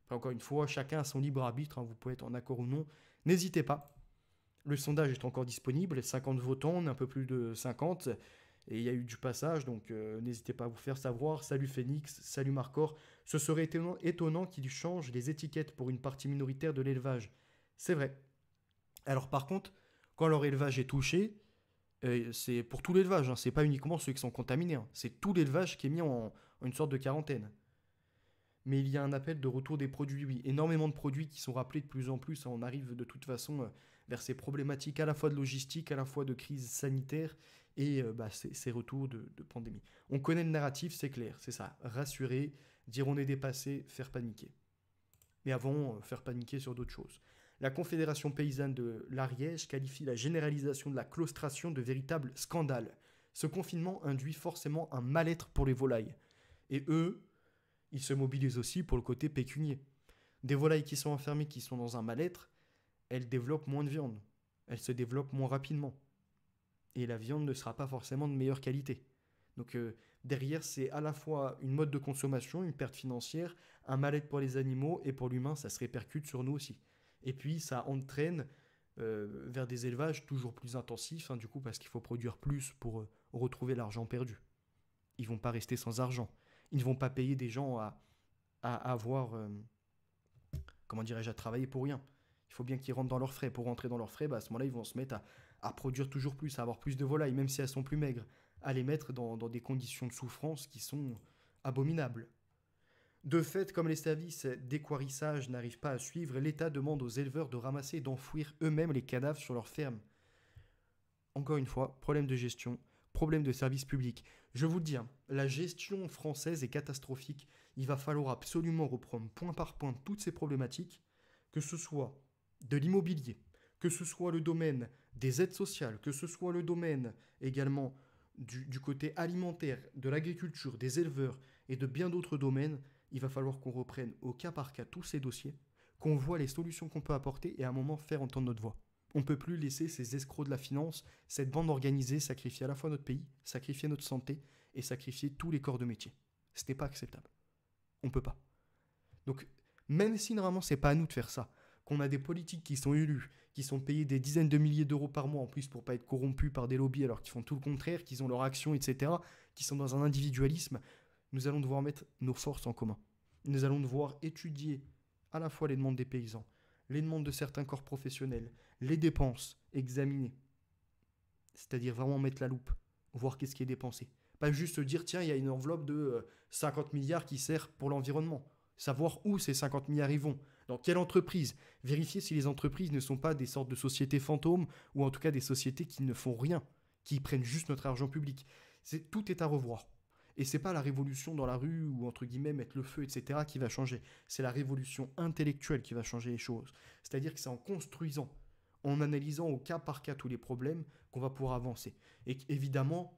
Après, encore une fois, chacun a son libre arbitre, hein, vous pouvez être en accord ou non. N'hésitez pas. Le sondage est encore disponible, 50 votants, on est un peu plus de 50, et il y a eu du passage, donc n'hésitez pas à vous faire savoir. Salut Phoenix, salut Marcor. Ce serait étonnant qu'ils changent les étiquettes pour une partie minoritaire de l'élevage. C'est vrai. Alors par contre, quand leur élevage est touché, C'est pour tout l'élevage, hein, c'est pas uniquement ceux qui sont contaminés, hein, c'est tout l'élevage qui est mis en une sorte de quarantaine. Mais il y a un appel de retour des produits, oui. Énormément de produits qui sont rappelés de plus en plus. On arrive de toute façon vers ces problématiques à la fois de logistique, à la fois de crise sanitaire et ces retours de pandémie. On connaît le narratif, c'est clair, c'est ça. Rassurer, dire on est dépassé, faire paniquer. Mais avant, faire paniquer sur d'autres choses. La Confédération paysanne de l'Ariège qualifie la généralisation de la claustration de véritable scandale. Ce confinement induit forcément un mal-être pour les volailles. Et eux, ils se mobilisent aussi pour le côté pécunier. Des volailles qui sont enfermées, qui sont dans un mal-être, elles développent moins de viande. Elles se développent moins rapidement. Et la viande ne sera pas forcément de meilleure qualité. Donc derrière, c'est à la fois une mode de consommation, une perte financière, un mal-être pour les animaux, et pour l'humain, ça se répercute sur nous aussi. Et puis, ça entraîne vers des élevages toujours plus intensifs, hein, du coup, parce qu'il faut produire plus pour retrouver l'argent perdu. Ils vont pas rester sans argent. Ils ne vont pas payer des gens à avoir, comment dirais-je, à travailler pour rien. Il faut bien qu'ils rentrent dans leurs frais. Pour rentrer dans leurs frais, à ce moment-là, ils vont se mettre à produire toujours plus, à avoir plus de volailles, même si elles sont plus maigres, à les mettre dans des conditions de souffrance qui sont abominables. De fait, comme les services d'équarrissage n'arrivent pas à suivre, l'État demande aux éleveurs de ramasser et d'enfouir eux-mêmes les cadavres sur leurs fermes. Encore une fois, problème de gestion, problème de service public. Je vous le dis, hein, la gestion française est catastrophique. Il va falloir absolument reprendre point par point toutes ces problématiques, que ce soit de l'immobilier, que ce soit le domaine des aides sociales, que ce soit le domaine également du côté alimentaire, de l'agriculture, des éleveurs et de bien d'autres domaines. Il va falloir qu'on reprenne au cas par cas tous ces dossiers, qu'on voit les solutions qu'on peut apporter et à un moment faire entendre notre voix. On ne peut plus laisser ces escrocs de la finance, cette bande organisée, sacrifier à la fois notre pays, sacrifier notre santé et sacrifier tous les corps de métier. Ce n'est pas acceptable. On ne peut pas. Donc, même si normalement c'est pas à nous de faire ça, qu'on a des politiques qui sont élus, qui sont payés des dizaines de milliers d'euros par mois en plus pour pas être corrompus par des lobbies alors qu'ils font tout le contraire, qu'ils ont leur action, etc., qui sont dans un individualisme, nous allons devoir mettre nos forces en commun. Nous allons devoir étudier à la fois les demandes des paysans, les demandes de certains corps professionnels, les dépenses, examiner. C'est-à-dire vraiment mettre la loupe, voir qu'est-ce qui est dépensé. Pas juste se dire, tiens, il y a une enveloppe de 50 milliards qui sert pour l'environnement. Savoir où ces 50 milliards y vont. Dans quelle entreprise. Vérifier si les entreprises ne sont pas des sortes de sociétés fantômes, ou en tout cas des sociétés qui ne font rien, qui prennent juste notre argent public. Tout est à revoir. Et c'est pas la révolution dans la rue ou entre guillemets mettre le feu, etc. qui va changer. C'est la révolution intellectuelle qui va changer les choses. C'est-à-dire que c'est en construisant, en analysant au cas par cas tous les problèmes qu'on va pouvoir avancer. Et évidemment,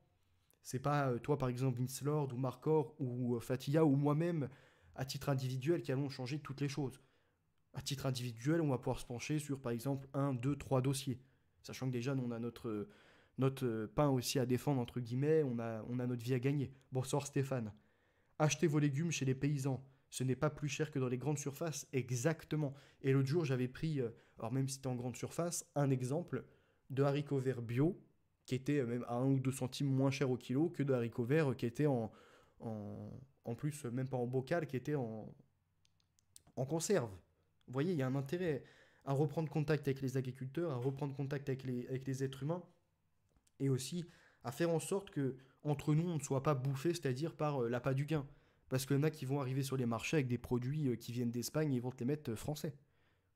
c'est pas toi par exemple Vince Lord ou Marcor ou Fatia ou moi-même à titre individuel qui allons changer toutes les choses. À titre individuel, on va pouvoir se pencher sur par exemple 1, 2, 3 dossiers. Sachant que déjà, nous, on a notre pain aussi à défendre, entre guillemets, on a notre vie à gagner. Bonsoir Stéphane. Achetez vos légumes chez les paysans. Ce n'est pas plus cher que dans les grandes surfaces, exactement. Et l'autre jour, j'avais pris, alors même si c'était en grande surface, un exemple de haricots verts bio, qui était même à 1 ou 2 centimes moins cher au kilo que de haricots verts qui étaient en plus, même pas en bocal, qui étaient en conserve. Vous voyez, il y a un intérêt à reprendre contact avec les agriculteurs, à reprendre contact avec les êtres humains, et aussi à faire en sorte que entre nous on ne soit pas bouffé, c'est-à-dire par l'appât du gain. Parce qu'il y en a qui vont arriver sur les marchés avec des produits qui viennent d'Espagne et ils vont te les mettre français,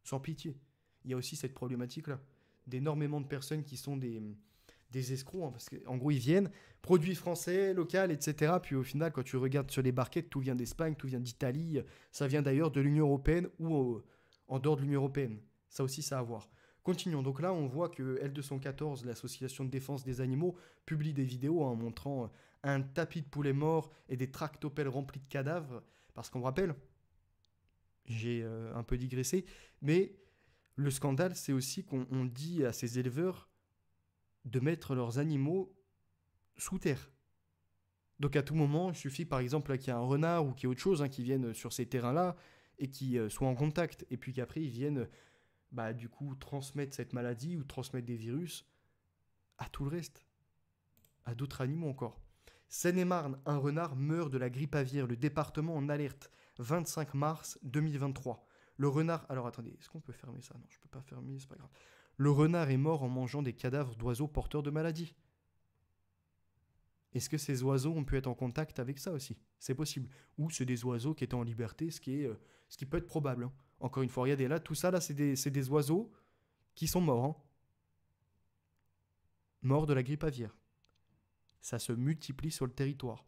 sans pitié. Il y a aussi cette problématique-là, d'énormément de personnes qui sont des escrocs, hein, parce qu'en gros ils viennent, produits français, local, etc. Puis au final, quand tu regardes sur les barquettes, tout vient d'Espagne, tout vient d'Italie, ça vient d'ailleurs de l'Union Européenne ou en dehors de l'Union Européenne. Ça aussi, ça a à voir. Continuons. Donc là, on voit que L214, l'association de défense des animaux, publie des vidéos en montrant un tapis de poulets morts et des tractopelles remplis de cadavres. Parce qu'on rappelle, j'ai un peu digressé, mais le scandale, c'est aussi qu'on dit à ces éleveurs de mettre leurs animaux sous terre. Donc à tout moment, il suffit par exemple qu'il y ait un renard ou qu'il y ait autre chose qui vienne sur ces terrains-là et qui soient en contact. Et puis qu'après, ils viennent du coup transmettre cette maladie ou transmettre des virus à tout le reste, à d'autres animaux encore. Seine-et-Marne, un renard meurt de la grippe aviaire, le département en alerte, 25 mars 2023. Le renard... Alors attendez, est-ce qu'on peut fermer ça? Non, je peux pas fermer, c'est pas grave. Le renard est mort en mangeant des cadavres d'oiseaux porteurs de maladies. Est-ce que ces oiseaux ont pu être en contact avec ça aussi? C'est possible. Ou c'est des oiseaux qui étaient en liberté, ce qui peut être probable, hein. Encore une fois, regardez là, tout ça là, c'est des oiseaux qui sont morts, hein. Morts de la grippe aviaire. Ça se multiplie sur le territoire.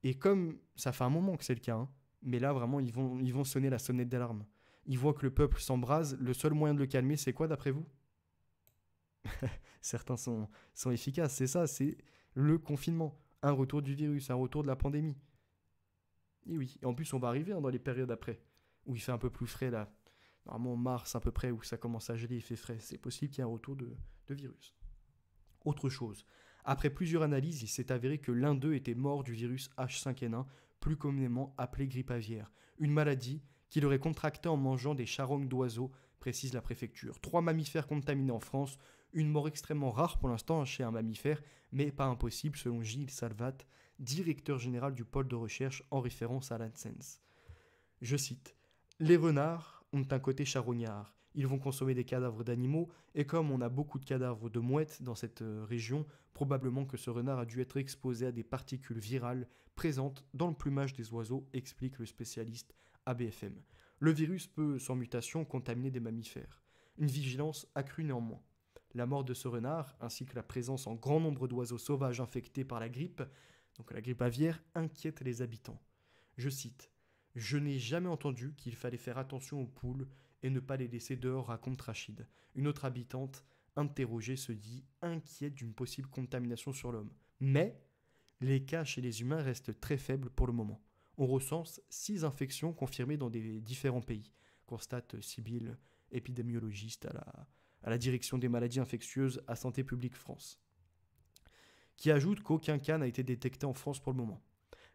Et comme ça fait un moment que c'est le cas, hein, mais là vraiment ils vont sonner la sonnette d'alarme. Ils voient que le peuple s'embrase, le seul moyen de le calmer c'est quoi d'après vous? Certains sont efficaces, c'est ça, c'est le confinement, un retour du virus, un retour de la pandémie. Et oui, et en plus on va arriver, hein, dans les périodes après, où il fait un peu plus frais là. Normalement mars à peu près, où ça commence à geler, il fait frais, c'est possible qu'il y ait un retour de virus. Autre chose, après plusieurs analyses, il s'est avéré que l'un d'eux était mort du virus H5N1, plus communément appelé grippe aviaire, une maladie qu'il aurait contractée en mangeant des charognes d'oiseaux, précise la préfecture. 3 mammifères contaminés en France, une mort extrêmement rare pour l'instant chez un mammifère, mais pas impossible selon Gilles Salvat, directeur général du pôle de recherche en référence à l'ANSENS. Je cite: Les renards ont un côté charognard. Ils vont consommer des cadavres d'animaux, et comme on a beaucoup de cadavres de mouettes dans cette région, probablement que ce renard a dû être exposé à des particules virales présentes dans le plumage des oiseaux, explique le spécialiste ABFM. Le virus peut, sans mutation, contaminer des mammifères. Une vigilance accrue néanmoins. La mort de ce renard, ainsi que la présence en grand nombre d'oiseaux sauvages infectés par la grippe, donc la grippe aviaire, inquiète les habitants. Je cite: Je n'ai jamais entendu qu'il fallait faire attention aux poules et ne pas les laisser dehors, raconte Rachid. Une autre habitante, interrogée, se dit inquiète d'une possible contamination sur l'homme. Mais les cas chez les humains restent très faibles pour le moment. On recense 6 infections confirmées dans des différents pays, constate Sibylle, épidémiologiste à la direction des maladies infectieuses à Santé publique France, qui ajoute qu'aucun cas n'a été détecté en France pour le moment.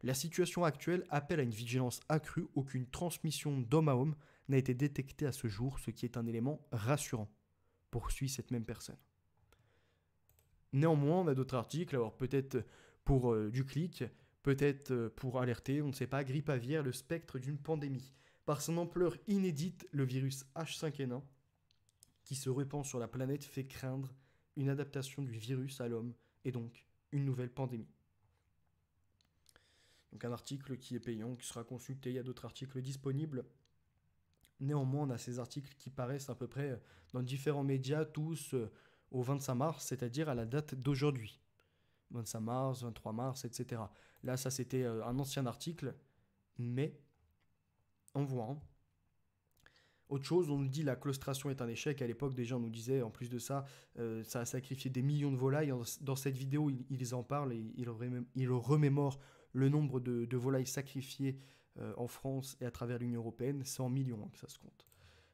La situation actuelle appelle à une vigilance accrue, aucune transmission d'homme à homme n'a été détectée à ce jour, ce qui est un élément rassurant, poursuit cette même personne. Néanmoins, on a d'autres articles, alors peut-être pour du clic, peut-être pour alerter, on ne sait pas, grippe aviaire, le spectre d'une pandémie. Par son ampleur inédite, le virus H5N1, qui se répand sur la planète, fait craindre une adaptation du virus à l'homme, et donc une nouvelle pandémie. Donc un article qui est payant, qui sera consulté, il y a d'autres articles disponibles. Néanmoins, on a ces articles qui paraissent à peu près dans différents médias, tous au 25 mars, c'est-à-dire à la date d'aujourd'hui. 25 mars, 23 mars, etc. Là, ça c'était un ancien article, mais on voit. Hein. Autre chose, on nous dit la claustration est un échec. À l'époque, déjà, on nous disait, en plus de ça, ça a sacrifié des millions de volailles. Dans cette vidéo, ils en parlent et ils remémorent le nombre de volailles sacrifiées en France et à travers l'Union européenne. C'est en millions, hein, que ça se compte.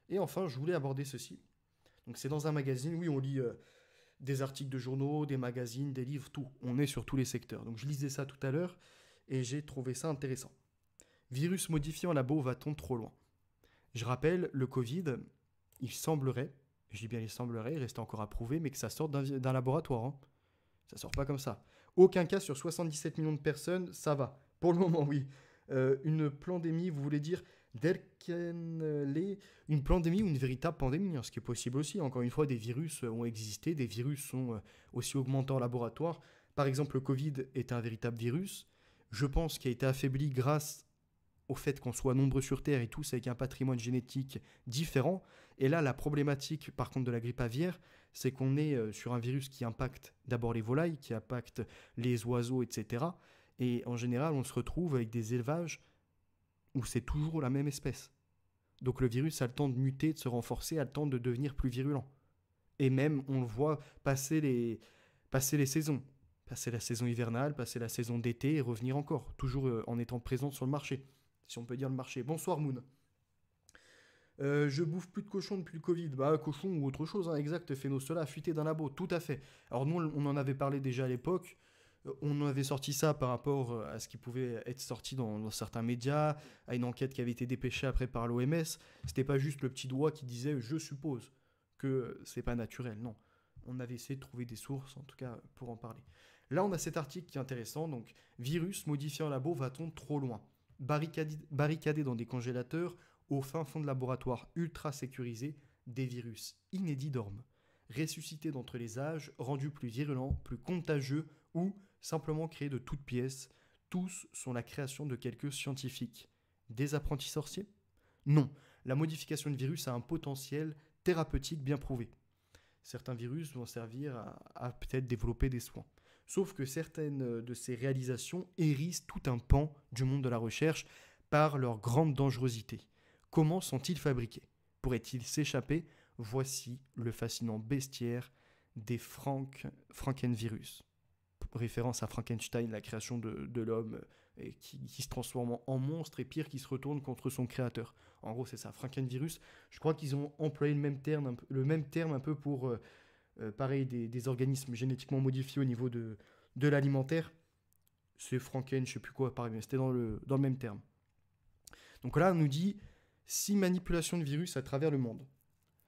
Et enfin, je voulais aborder ceci. Donc, c'est dans un magazine. Oui, on lit des articles de journaux, des magazines, des livres, tout. On est sur tous les secteurs. Donc, je lisais ça tout à l'heure et j'ai trouvé ça intéressant. Virus modifié en labo, va-t-on trop loin? Je rappelle, le Covid, il semblerait, je dis bien il semblerait, il reste encore à prouver, mais que ça sorte d'un laboratoire. Hein. Ça sort pas comme ça. Aucun cas sur 77 millions de personnes, ça va. Pour le moment, oui. Une pandémie, vous voulez dire une pandémie ou une véritable pandémie, hein, ce qui est possible aussi. Encore une fois, des virus ont existé, des virus sont aussi augmentés en laboratoire. Par exemple, le Covid est un véritable virus. Je pense qu'il a été affaibli grâce au fait qu'on soit nombreux sur Terre et tous avec un patrimoine génétique différent. Et là, la problématique, par contre, de la grippe aviaire, c'est qu'on est sur un virus qui impacte d'abord les volailles, qui impacte les oiseaux, etc. Et en général, on se retrouve avec des élevages où c'est toujours la même espèce. Donc le virus a le temps de muter, de se renforcer, a le temps de devenir plus virulent. Et même, on le voit passer les saisons. Passer la saison hivernale, passer la saison d'été et revenir encore, toujours en étant présent sur le marché. Si on peut dire le marché. Bonsoir Moon. Je bouffe plus de cochons depuis le Covid. Bah, cochon ou autre chose, hein, exact, phéno-cela, fuité d'un labo, tout à fait. Alors nous, on en avait parlé déjà à l'époque. On avait sorti ça par rapport à ce qui pouvait être sorti dans certains médias, à une enquête qui avait été dépêchée après par l'OMS. C'était pas juste le petit doigt qui disait « je suppose » que c'est pas naturel, non. On avait essayé de trouver des sources, en tout cas, pour en parler. Là, on a cet article qui est intéressant, donc « Virus modifié en labo, va-t-on trop loin ?» Barricadés dans des congélateurs, au fin fond de laboratoires ultra sécurisés, des virus inédits dorment. Ressuscités d'entre les âges, rendus plus virulents, plus contagieux ou simplement créés de toutes pièces. Tous sont la création de quelques scientifiques. Des apprentis sorciers? Non, la modification de virus a un potentiel thérapeutique bien prouvé. Certains virus vont servir à peut-être développer des soins. Sauf que certaines de ces réalisations hérissent tout un pan du monde de la recherche par leur grande dangerosité. Comment sont-ils fabriqués? Pourraient-ils s'échapper? Voici le fascinant bestiaire des Frankenvirus. Référence à Frankenstein, la création de l'homme qui se transforme en monstre et pire, qui se retourne contre son créateur. En gros, c'est ça, Frankenvirus. Je crois qu'ils ont employé le même terme un peu pour, pareil, des organismes génétiquement modifiés au niveau de l'alimentaire. C'est Franken, je sais plus quoi, pareil, mais c'était dans le même terme. Donc là, on nous dit 6 manipulations de virus à travers le monde.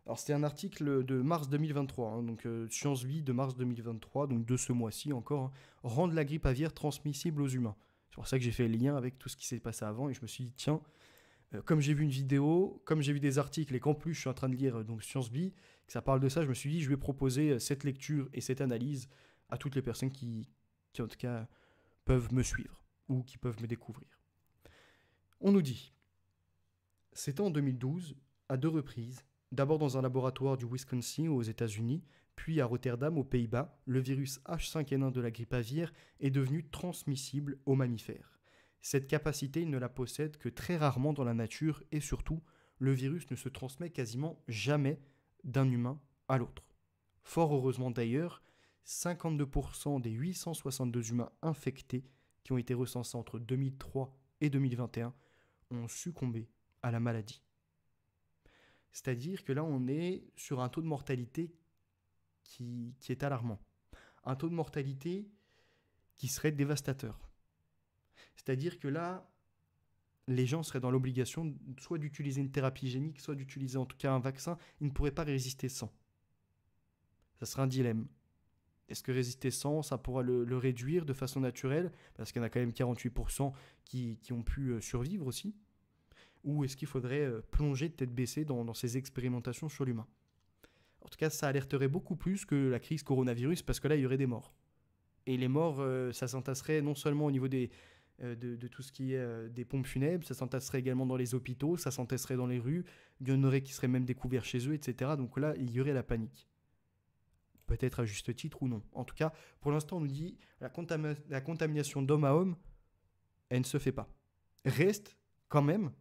Alors, c'était un article de mars 2023, hein, donc Science Vie de mars 2023, donc de ce mois-ci encore, hein, rendre la grippe aviaire transmissible aux humains. C'est pour ça que j'ai fait le lien avec tout ce qui s'est passé avant et je me suis dit, tiens, comme j'ai vu une vidéo, comme j'ai vu des articles et qu'en plus je suis en train de lire donc Science Vie, que ça parle de ça, je me suis dit, je vais proposer cette lecture et cette analyse à toutes les personnes qui en tout cas peuvent me suivre ou qui peuvent me découvrir. On nous dit, c'était en 2012, à 2 reprises, d'abord dans un laboratoire du Wisconsin aux États-Unis, puis à Rotterdam aux Pays-Bas, le virus H5N1 de la grippe aviaire est devenu transmissible aux mammifères. Cette capacité, il ne la possède que très rarement dans la nature et surtout, le virus ne se transmet quasiment jamais d'un humain à l'autre. Fort heureusement d'ailleurs, 52% des 862 humains infectés qui ont été recensés entre 2003 et 2021 ont succombé à la maladie. C'est-à-dire que là, on est sur un taux de mortalité qui est alarmant. Un taux de mortalité qui serait dévastateur. C'est-à-dire que là, les gens seraient dans l'obligation soit d'utiliser une thérapie génique, soit d'utiliser en tout cas un vaccin. Ils ne pourraient pas résister sans. Ça serait un dilemme. Est-ce que résister sans, ça pourra le réduire de façon naturelle? Parce qu'il y en a quand même 48% qui ont pu survivre aussi. Ou est-ce qu'il faudrait plonger tête baissée dans ces expérimentations sur l'humain? En tout cas, ça alerterait beaucoup plus que la crise coronavirus, parce que là, il y aurait des morts. Et les morts, ça s'entasserait non seulement au niveau de tout ce qui est des pompes funèbres, ça s'entasserait également dans les hôpitaux, ça s'entasserait dans les rues, il y en aurait qui seraient même découverts chez eux, etc. Donc là, il y aurait la panique. Peut-être à juste titre ou non. En tout cas, pour l'instant, on nous dit la contamination d'homme à homme, elle ne se fait pas. Reste quand même,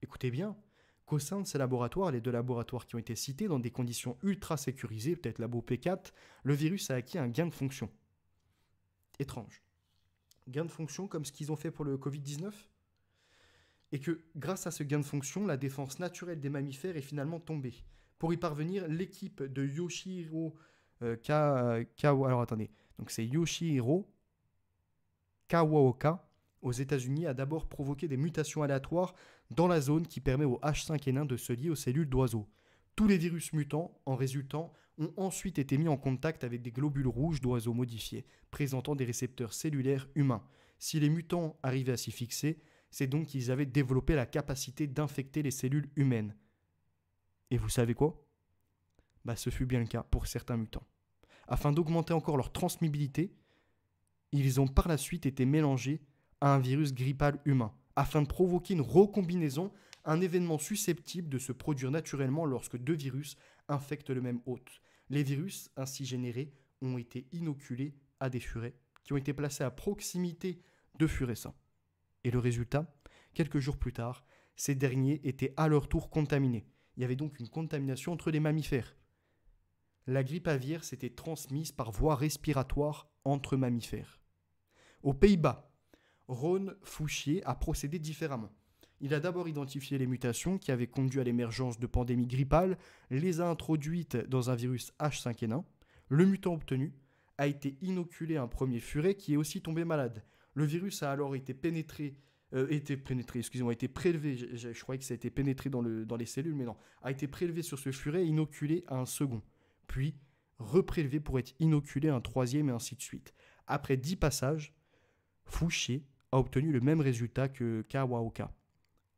écoutez bien, qu'au sein de ces laboratoires, les 2 laboratoires qui ont été cités dans des conditions ultra sécurisées, peut-être labo P4, le virus a acquis un gain de fonction. Étrange. Gain de fonction comme ce qu'ils ont fait pour le Covid-19 ? Et que grâce à ce gain de fonction, la défense naturelle des mammifères est finalement tombée. Pour y parvenir, l'équipe de Yoshihiro donc c'est Yoshihiro Kawaoka aux États-Unis a d'abord provoqué des mutations aléatoires dans la zone qui permet au H5N1 de se lier aux cellules d'oiseaux. Tous les virus mutants, en résultant, ont ensuite été mis en contact avec des globules rouges d'oiseaux modifiés, présentant des récepteurs cellulaires humains. Si les mutants arrivaient à s'y fixer, c'est donc qu'ils avaient développé la capacité d'infecter les cellules humaines. Et vous savez quoi ? Ce fut bien le cas pour certains mutants. Afin d'augmenter encore leur transmissibilité, ils ont par la suite été mélangés à un virus grippal humain, afin de provoquer une recombinaison, un événement susceptible de se produire naturellement lorsque 2 virus infectent le même hôte. Les virus ainsi générés ont été inoculés à des furets qui ont été placés à proximité de furets sains. Et le résultat, quelques jours plus tard, ces derniers étaient à leur tour contaminés. Il y avait donc une contamination entre les mammifères. La grippe aviaire s'était transmise par voie respiratoire entre mammifères. Aux Pays-Bas, Ron Fouchier a procédé différemment. Il a d'abord identifié les mutations qui avaient conduit à l'émergence de pandémies grippales, les a introduites dans un virus H5N1. Le mutant obtenu a été inoculé à un premier furet qui est aussi tombé malade. Le virus a alors été prélevé, je croyais que ça a été pénétré dans les cellules, mais non, a été prélevé sur ce furet et inoculé à un second, puis reprélevé pour être inoculé à un troisième et ainsi de suite. Après 10 passages, Fouchier a obtenu le même résultat que Kawaoka.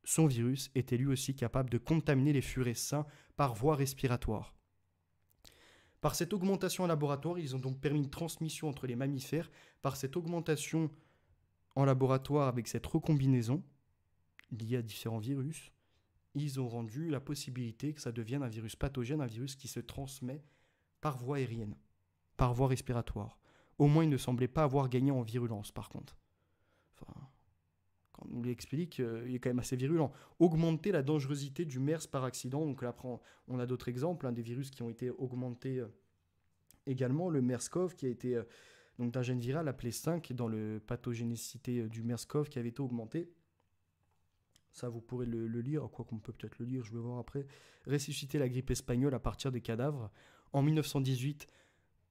Son virus était lui aussi capable de contaminer les furets sains par voie respiratoire. Par cette augmentation en laboratoire, ils ont donc permis une transmission entre les mammifères. Par cette augmentation en laboratoire avec cette recombinaison liée à différents virus, ils ont rendu la possibilité que ça devienne un virus pathogène, un virus qui se transmet par voie aérienne, par voie respiratoire. Au moins, il ne semblait pas avoir gagné en virulence, par contre. Enfin, quand on nous l'explique, il est quand même assez virulent. Augmenter la dangerosité du MERS par accident. Donc là, on a d'autres exemples, des virus qui ont été augmentés également. Le MERS-CoV qui a été donc d'un gène viral appelé 5 dans le pathogénicité du MERS-CoV qui avait été augmenté. Ça, vous pourrez le lire, quoi qu'on peut peut-être le lire, je vais voir après. Ressusciter la grippe espagnole à partir des cadavres. En 1918,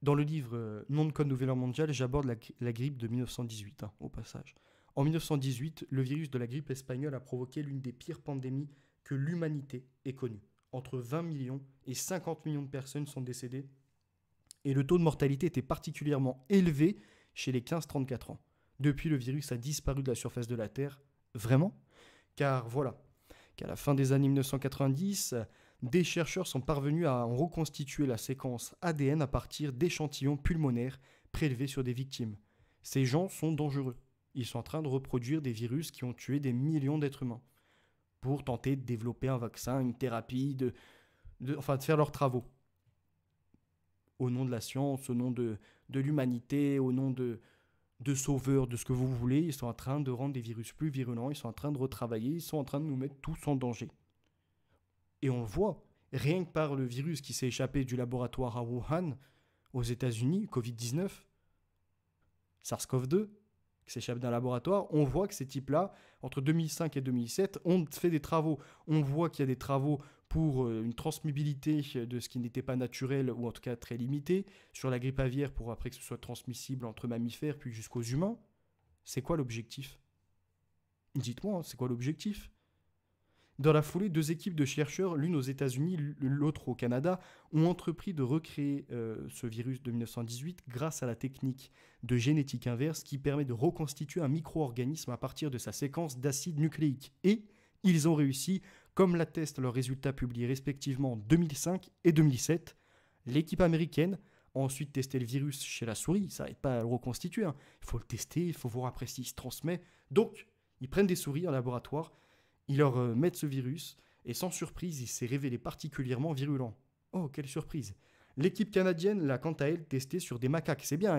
dans le livre Nom de code Nouvelle Ordre mondiale, j'aborde la grippe de 1918, au passage. En 1918, le virus de la grippe espagnole a provoqué l'une des pires pandémies que l'humanité ait connue. Entre 20 millions et 50 millions de personnes sont décédées et le taux de mortalité était particulièrement élevé chez les 15-34 ans. Depuis, le virus a disparu de la surface de la Terre. Vraiment ? Car voilà, qu'à la fin des années 1990, des chercheurs sont parvenus à en reconstituer la séquence ADN à partir d'échantillons pulmonaires prélevés sur des victimes. Ces gens sont dangereux. Ils sont en train de reproduire des virus qui ont tué des millions d'êtres humains pour tenter de développer un vaccin, une thérapie, de faire leurs travaux. Au nom de la science, au nom de l'humanité, au nom de sauveurs, de ce que vous voulez, ils sont en train de rendre des virus plus virulents, ils sont en train de retravailler, ils sont en train de nous mettre tous en danger. Et on le voit, rien que par le virus qui s'est échappé du laboratoire à Wuhan, aux États-Unis, Covid-19, SARS-CoV-2, qui s'échappe d'un laboratoire, on voit que ces types-là, entre 2005 et 2007, ont fait des travaux. On voit qu'il y a des travaux pour une transmissibilité de ce qui n'était pas naturel, ou en tout cas très limité, sur la grippe aviaire pour après que ce soit transmissible entre mammifères, puis jusqu'aux humains. C'est quoi l'objectif ? Dites-moi, c'est quoi l'objectif ? Dans la foulée, 2 équipes de chercheurs, l'une aux États-Unis, l'autre au Canada, ont entrepris de recréer ce virus de 1918 grâce à la technique de génétique inverse qui permet de reconstituer un micro-organisme à partir de sa séquence d'acide nucléique. Et ils ont réussi, comme l'attestent leurs résultats publiés respectivement en 2005 et 2007. L'équipe américaine a ensuite testé le virus chez la souris, ça n'arrête pas à le reconstituer. Il faut le tester, il faut voir après s'il se transmet. Donc, ils prennent des souris en laboratoire, ils leur mettent ce virus, et sans surprise, il s'est révélé particulièrement virulent. Oh, quelle surprise! L'équipe canadienne l'a quant à elle testé sur des macaques. C'est bien,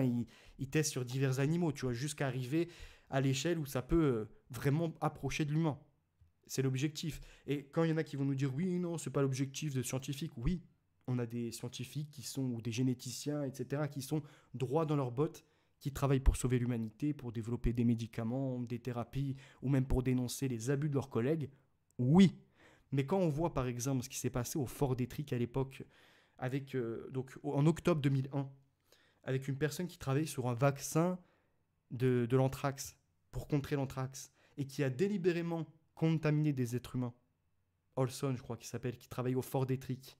ils testent sur divers animaux, tu vois, jusqu'à arriver à l'échelle où ça peut vraiment approcher de l'humain. C'est l'objectif. Et quand il y en a qui vont nous dire « Oui, non, c'est pas l'objectif de scientifiques », oui, on a des scientifiques qui sont, ou des généticiens, etc., qui sont droits dans leurs bottes, qui travaillent pour sauver l'humanité, pour développer des médicaments, des thérapies, ou même pour dénoncer les abus de leurs collègues, oui. Mais quand on voit par exemple ce qui s'est passé au Fort Detrick à l'époque, avec, donc, en octobre 2001, avec une personne qui travaillait sur un vaccin de l'anthrax, pour contrer l'anthrax, et qui a délibérément contaminé des êtres humains, Olson je crois qu'il s'appelle, qui travaille au Fort Detrick,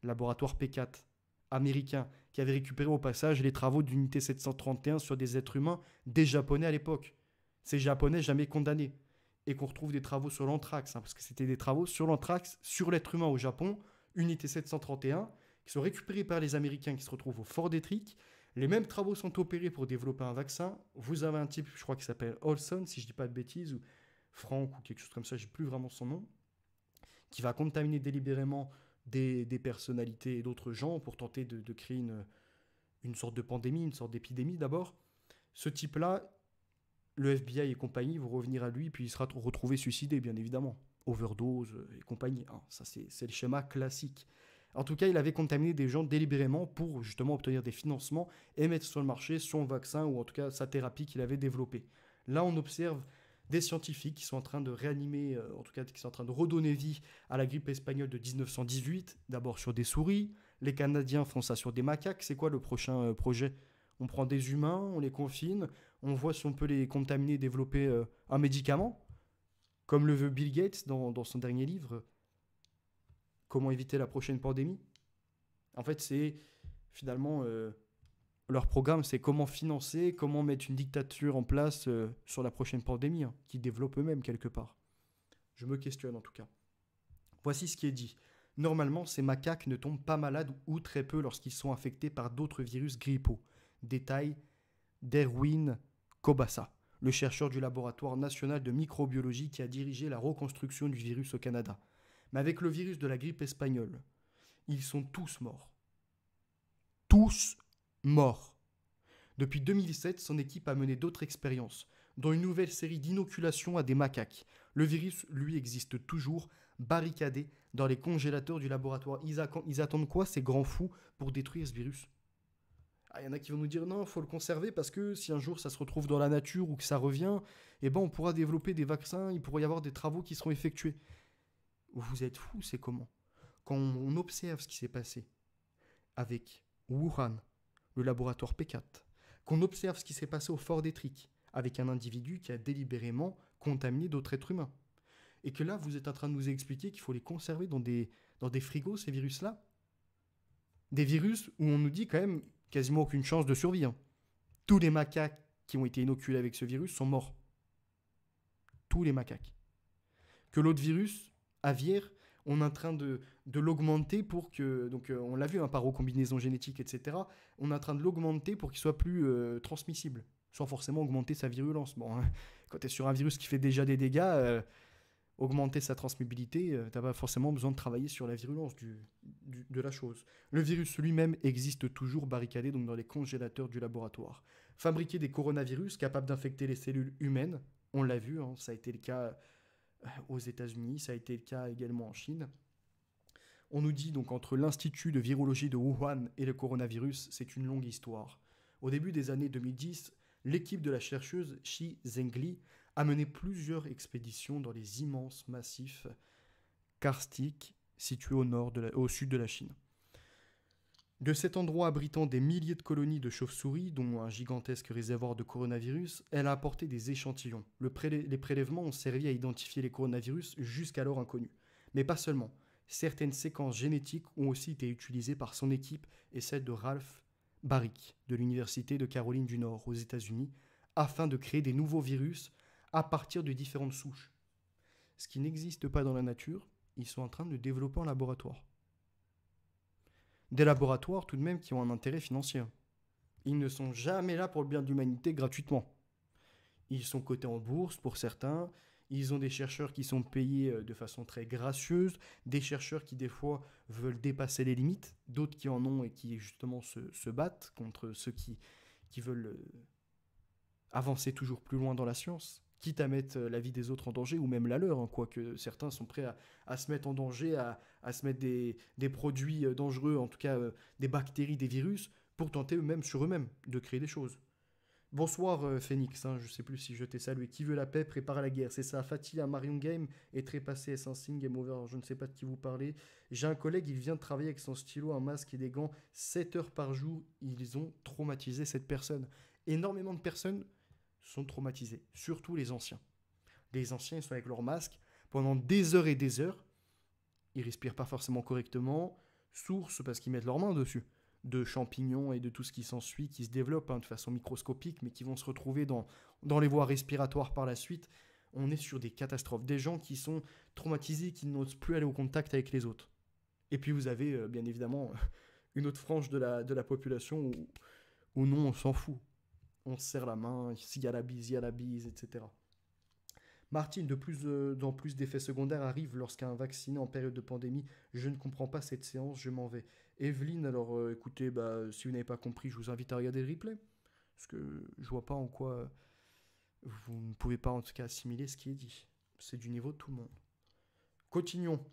laboratoire P4, américain, qui avait récupéré au passage les travaux d'unité 731 sur des êtres humains des Japonais à l'époque. Ces Japonais jamais condamnés. Et qu'on retrouve des travaux sur l'anthrax, parce que c'était des travaux sur l'anthrax, sur l'être humain au Japon, unité 731, qui sont récupérés par les Américains qui se retrouvent au Fort Detrick. Les mêmes travaux sont opérés pour développer un vaccin. Vous avez un type, je crois qu'il s'appelle Olson, si je ne dis pas de bêtises, ou Frank, ou quelque chose comme ça, je n'ai plus vraiment son nom, qui va contaminer délibérément des personnalités et d'autres gens pour tenter de créer une sorte de pandémie, une sorte d'épidémie d'abord. Ce type-là, le FBI et compagnie vont revenir à lui, puis il sera retrouvé suicidé, bien évidemment. Overdose et compagnie. Ça, c'est le schéma classique. En tout cas, il avait contaminé des gens délibérément pour justement obtenir des financements et mettre sur le marché son vaccin ou en tout cas sa thérapie qu'il avait développée. Là, on observe des scientifiques qui sont en train de réanimer, en tout cas qui sont en train de redonner vie à la grippe espagnole de 1918, d'abord sur des souris. Les Canadiens font ça sur des macaques. C'est quoi le prochain projet ? On prend des humains, on les confine, on voit si on peut les contaminer, développer un médicament, comme le veut Bill Gates dans son dernier livre, Comment éviter la prochaine pandémie. En fait, c'est finalement leur programme, c'est comment financer, comment mettre une dictature en place sur la prochaine pandémie, qu'ils développent eux-mêmes quelque part. Je me questionne en tout cas. Voici ce qui est dit. Normalement, ces macaques ne tombent pas malades ou très peu lorsqu'ils sont infectés par d'autres virus grippaux. Détail d'Erwin Kobassa, le chercheur du laboratoire national de microbiologie qui a dirigé la reconstruction du virus au Canada. Mais avec le virus de la grippe espagnole, ils sont tous morts. Tous morts. Depuis 2007, son équipe a mené d'autres expériences, dont une nouvelle série d'inoculations à des macaques. Le virus, lui, existe toujours, barricadé dans les congélateurs du laboratoire. Ils attendent quoi, ces grands fous, pour détruire ce virus? Il y en a qui vont nous dire non, il faut le conserver parce que si un jour ça se retrouve dans la nature ou que ça revient, eh ben on pourra développer des vaccins, il pourrait y avoir des travaux qui seront effectués. Vous êtes fous, c'est comment? Quand on observe ce qui s'est passé avec Wuhan, le laboratoire P4, qu'on observe ce qui s'est passé au Fort Detrick avec un individu qui a délibérément contaminé d'autres êtres humains, et que là vous êtes en train de nous expliquer qu'il faut les conserver dans des frigos, ces virus-là, des virus où on nous dit quand même quasiment aucune chance de survie. Tous les macaques qui ont été inoculés avec ce virus sont morts. Tous les macaques. Que l'autre virus, aviaire, on est en train de l'augmenter pour que... Donc on l'a vu par recombinaison génétique, etc. On est en train de l'augmenter pour qu'il soit plus transmissible, sans forcément augmenter sa virulence. Bon, quand tu es sur un virus qui fait déjà des dégâts, augmenter sa transmissibilité, tu n'as pas forcément besoin de travailler sur la virulence de la chose. Le virus lui-même existe toujours barricadé donc dans les congélateurs du laboratoire. Fabriquer des coronavirus capables d'infecter les cellules humaines, on l'a vu, ça a été le cas aux États-Unis, ça a été le cas également en Chine. On nous dit donc entre l'Institut de virologie de Wuhan et le coronavirus, c'est une longue histoire. Au début des années 2010, l'équipe de la chercheuse Shi Zhengli a mené plusieurs expéditions dans les immenses massifs karstiques situés au sud de la Chine. De cet endroit abritant des milliers de colonies de chauves-souris, dont un gigantesque réservoir de coronavirus, elle a apporté des échantillons. Les prélèvements ont servi à identifier les coronavirus jusqu'alors inconnus. Mais pas seulement. Certaines séquences génétiques ont aussi été utilisées par son équipe et celle de Ralph Baric, de l'Université de Caroline du Nord, aux États-Unis, afin de créer des nouveaux virus à partir de différentes souches. Ce qui n'existe pas dans la nature, ils sont en train de développer en laboratoire. Des laboratoires tout de même qui ont un intérêt financier. Ils ne sont jamais là pour le bien de l'humanité gratuitement. Ils sont cotés en bourse pour certains, ils ont des chercheurs qui sont payés de façon très gracieuse, des chercheurs qui des fois veulent dépasser les limites, d'autres qui en ont et qui justement se battent contre ceux qui veulent avancer toujours plus loin dans la science, quitte à mettre la vie des autres en danger, ou même la leur, quoique certains sont prêts à se mettre en danger, à se mettre des produits dangereux, en tout cas des bactéries, des virus, pour tenter eux-mêmes sur eux-mêmes de créer des choses. Bonsoir Phoenix, je sais plus si je t'ai salué. Qui veut la paix prépare la guerre. C'est ça, Fatih à Marion Game est trépassé S1 Sing Game Over. Je ne sais pas de qui vous parlez. J'ai un collègue, il vient de travailler avec son stylo, un masque et des gants 7 heures par jour. Ils ont traumatisé cette personne. Énormément de personnes sont traumatisées, surtout les anciens. Les anciens, ils sont avec leur masque pendant des heures et des heures. Ils respirent pas forcément correctement. Source parce qu'ils mettent leurs mains dessus. De champignons et de tout ce qui s'ensuit, qui se développent de façon microscopique, mais qui vont se retrouver dans les voies respiratoires par la suite. On est sur des catastrophes. Des gens qui sont traumatisés, qui n'osent plus aller au contact avec les autres. Et puis vous avez, bien évidemment, une autre frange de la population où non, on s'en fout. On se serre la main, s'il y a la bise, etc. Martine, de plus en plus d'effets secondaires arrivent lorsqu'un vacciné en période de pandémie. Je ne comprends pas cette séance, je m'en vais. Evelyne, alors écoutez, si vous n'avez pas compris, je vous invite à regarder le replay. Parce que je vois pas en quoi vous ne pouvez pas en tout cas assimiler ce qui est dit. C'est du niveau de tout le monde. Continuons.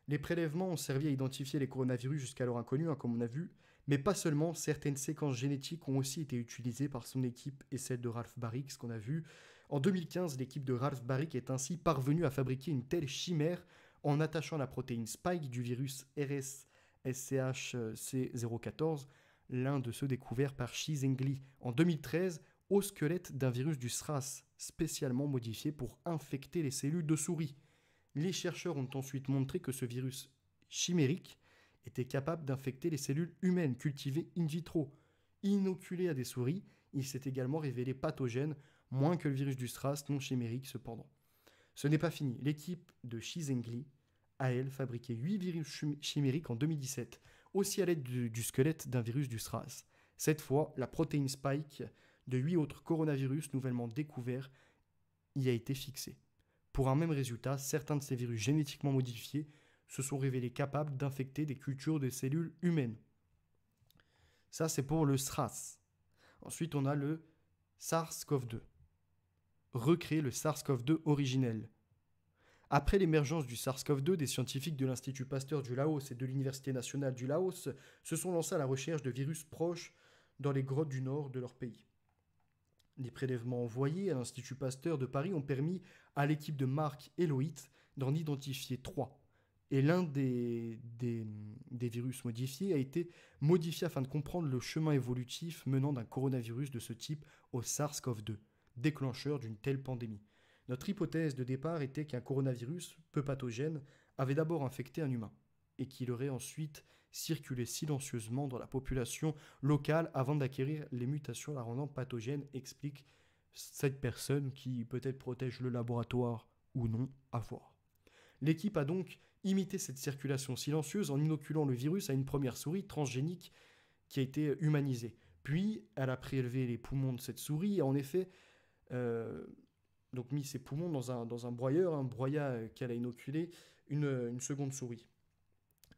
Les prélèvements ont servi à identifier les coronavirus jusqu'alors inconnus, comme on a vu, mais pas seulement, certaines séquences génétiques ont aussi été utilisées par son équipe et celle de Ralph Baric, ce qu'on a vu. En 2015, l'équipe de Ralph Baric est ainsi parvenue à fabriquer une telle chimère en attachant la protéine spike du virus RS-SCHC014, l'un de ceux découverts par Shi Zhengli en 2013, au squelette d'un virus du SRAS, spécialement modifié pour infecter les cellules de souris. Les chercheurs ont ensuite montré que ce virus chimérique était capable d'infecter les cellules humaines cultivées in vitro. Inoculé à des souris, il s'est également révélé pathogène, moins que le virus du SRAS non chimérique cependant. Ce n'est pas fini. L'équipe de Shi Zhengli à elle, fabriqué 8 virus chimériques en 2017, aussi à l'aide du squelette d'un virus du SRAS. Cette fois, la protéine spike de 8 autres coronavirus nouvellement découverts y a été fixée. Pour un même résultat, certains de ces virus génétiquement modifiés se sont révélés capables d'infecter des cultures de cellules humaines. Ça, c'est pour le SRAS. Ensuite, on a le SARS-CoV-2. Recréer le SARS-CoV-2 originel. Après l'émergence du SARS-CoV-2, des scientifiques de l'Institut Pasteur du Laos et de l'Université nationale du Laos se sont lancés à la recherche de virus proches dans les grottes du nord de leur pays. Les prélèvements envoyés à l'Institut Pasteur de Paris ont permis à l'équipe de Marc et Loïc d'en identifier 3. Et l'un des virus modifiés a été modifié afin de comprendre le chemin évolutif menant d'un coronavirus de ce type au SARS-CoV-2, déclencheur d'une telle pandémie. Notre hypothèse de départ était qu'un coronavirus peu pathogène avait d'abord infecté un humain et qu'il aurait ensuite circulé silencieusement dans la population locale avant d'acquérir les mutations la rendant pathogène, explique cette personne qui peut-être protège le laboratoire ou non, à voir. L'équipe a donc imité cette circulation silencieuse en inoculant le virus à une première souris transgénique qui a été humanisée. Puis, elle a prélevé les poumons de cette souris et en effet donc mis ses poumons dans un broyeur, un broya qu'elle a inoculé une seconde souris.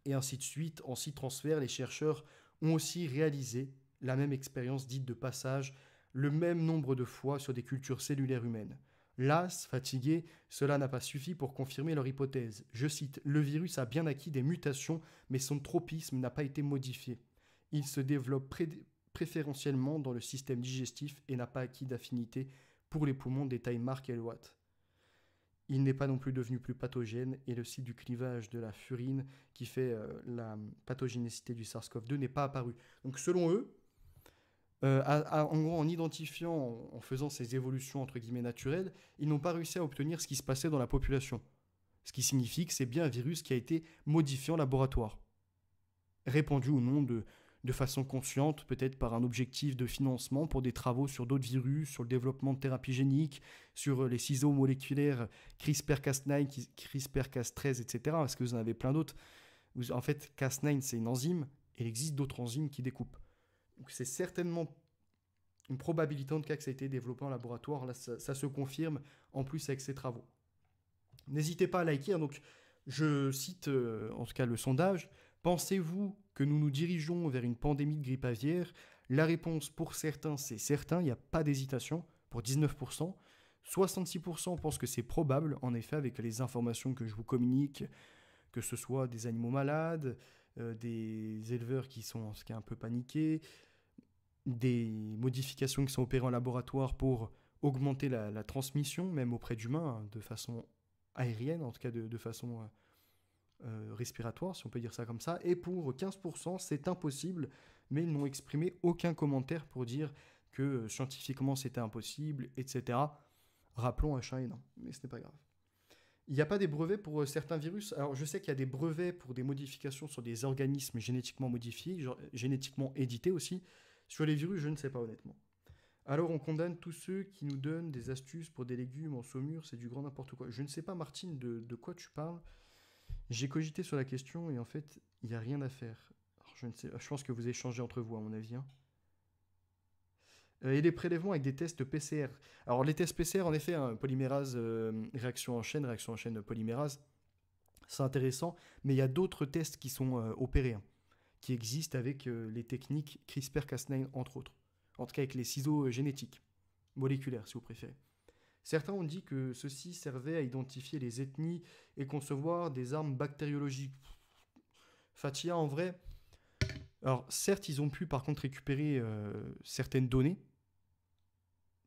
Et ainsi de suite, en 6 transferts, les chercheurs ont aussi réalisé la même expérience dite de passage, le même nombre de fois sur des cultures cellulaires humaines. Las, fatigués, cela n'a pas suffi pour confirmer leur hypothèse. Je cite, « Le virus a bien acquis des mutations, mais son tropisme n'a pas été modifié. Il se développe préférentiellement dans le système digestif et n'a pas acquis d'affinité pour les poumons des tailles Mark et Watt. Il n'est pas non plus devenu plus pathogène et le site du clivage de la furine qui fait la pathogénicité du SARS-CoV-2 n'est pas apparu. » Donc selon eux, en gros, en identifiant, en faisant ces évolutions entre guillemets naturelles, ils n'ont pas réussi à obtenir ce qui se passait dans la population. Ce qui signifie que c'est bien un virus qui a été modifié en laboratoire. Répandu ou non de façon consciente, peut-être par un objectif de financement pour des travaux sur d'autres virus, sur le développement de thérapies géniques, sur les ciseaux moléculaires CRISPR-Cas9, CRISPR-Cas13, etc. Parce que vous en avez plein d'autres. En fait, Cas9, c'est une enzyme, et il existe d'autres enzymes qui découpent. Donc c'est certainement une probabilité en tout cas que ça a été développé en laboratoire. Là, ça se confirme en plus avec ces travaux. N'hésitez pas à liker. Donc, je cite en tout cas le sondage. Pensez-vous que nous nous dirigeons vers une pandémie de grippe aviaire ? La réponse pour certains, c'est certain, il n'y a pas d'hésitation, pour 19%. 66% pensent que c'est probable, en effet, avec les informations que je vous communique, que ce soit des animaux malades, des éleveurs qui sont en ce cas un peu paniqués, des modifications qui sont opérées en laboratoire pour augmenter la transmission, même auprès d'humains, hein, de façon aérienne, en tout cas de façon respiratoire, si on peut dire ça comme ça. Et pour 15%, c'est impossible, mais ils n'ont exprimé aucun commentaire pour dire que scientifiquement c'était impossible, etc. Rappelons un chat et non, mais ce n'est pas grave. Il n'y a pas des brevets pour certains virus. Alors je sais qu'il y a des brevets pour des modifications sur des organismes génétiquement modifiés, génétiquement édités aussi. Sur les virus, je ne sais pas honnêtement. Alors on condamne tous ceux qui nous donnent des astuces pour des légumes en saumure, c'est du grand n'importe quoi. Je ne sais pas, Martine, de quoi tu parles. J'ai cogité sur la question et en fait, il n'y a rien à faire. Alors, je pense que vous échangez entre vous, à mon avis. Hein. Et les prélèvements avec des tests PCR. Alors, les tests PCR, en effet, hein, polymérase, réaction en chaîne polymérase, c'est intéressant, mais il y a d'autres tests qui sont opérés, hein, qui existent avec les techniques CRISPR-Cas9, entre autres. En tout cas, avec les ciseaux génétiques, moléculaires, si vous préférez. Certains ont dit que ceci servait à identifier les ethnies et concevoir des armes bactériologiques. Fatia, en vrai, alors certes, ils ont pu par contre récupérer certaines données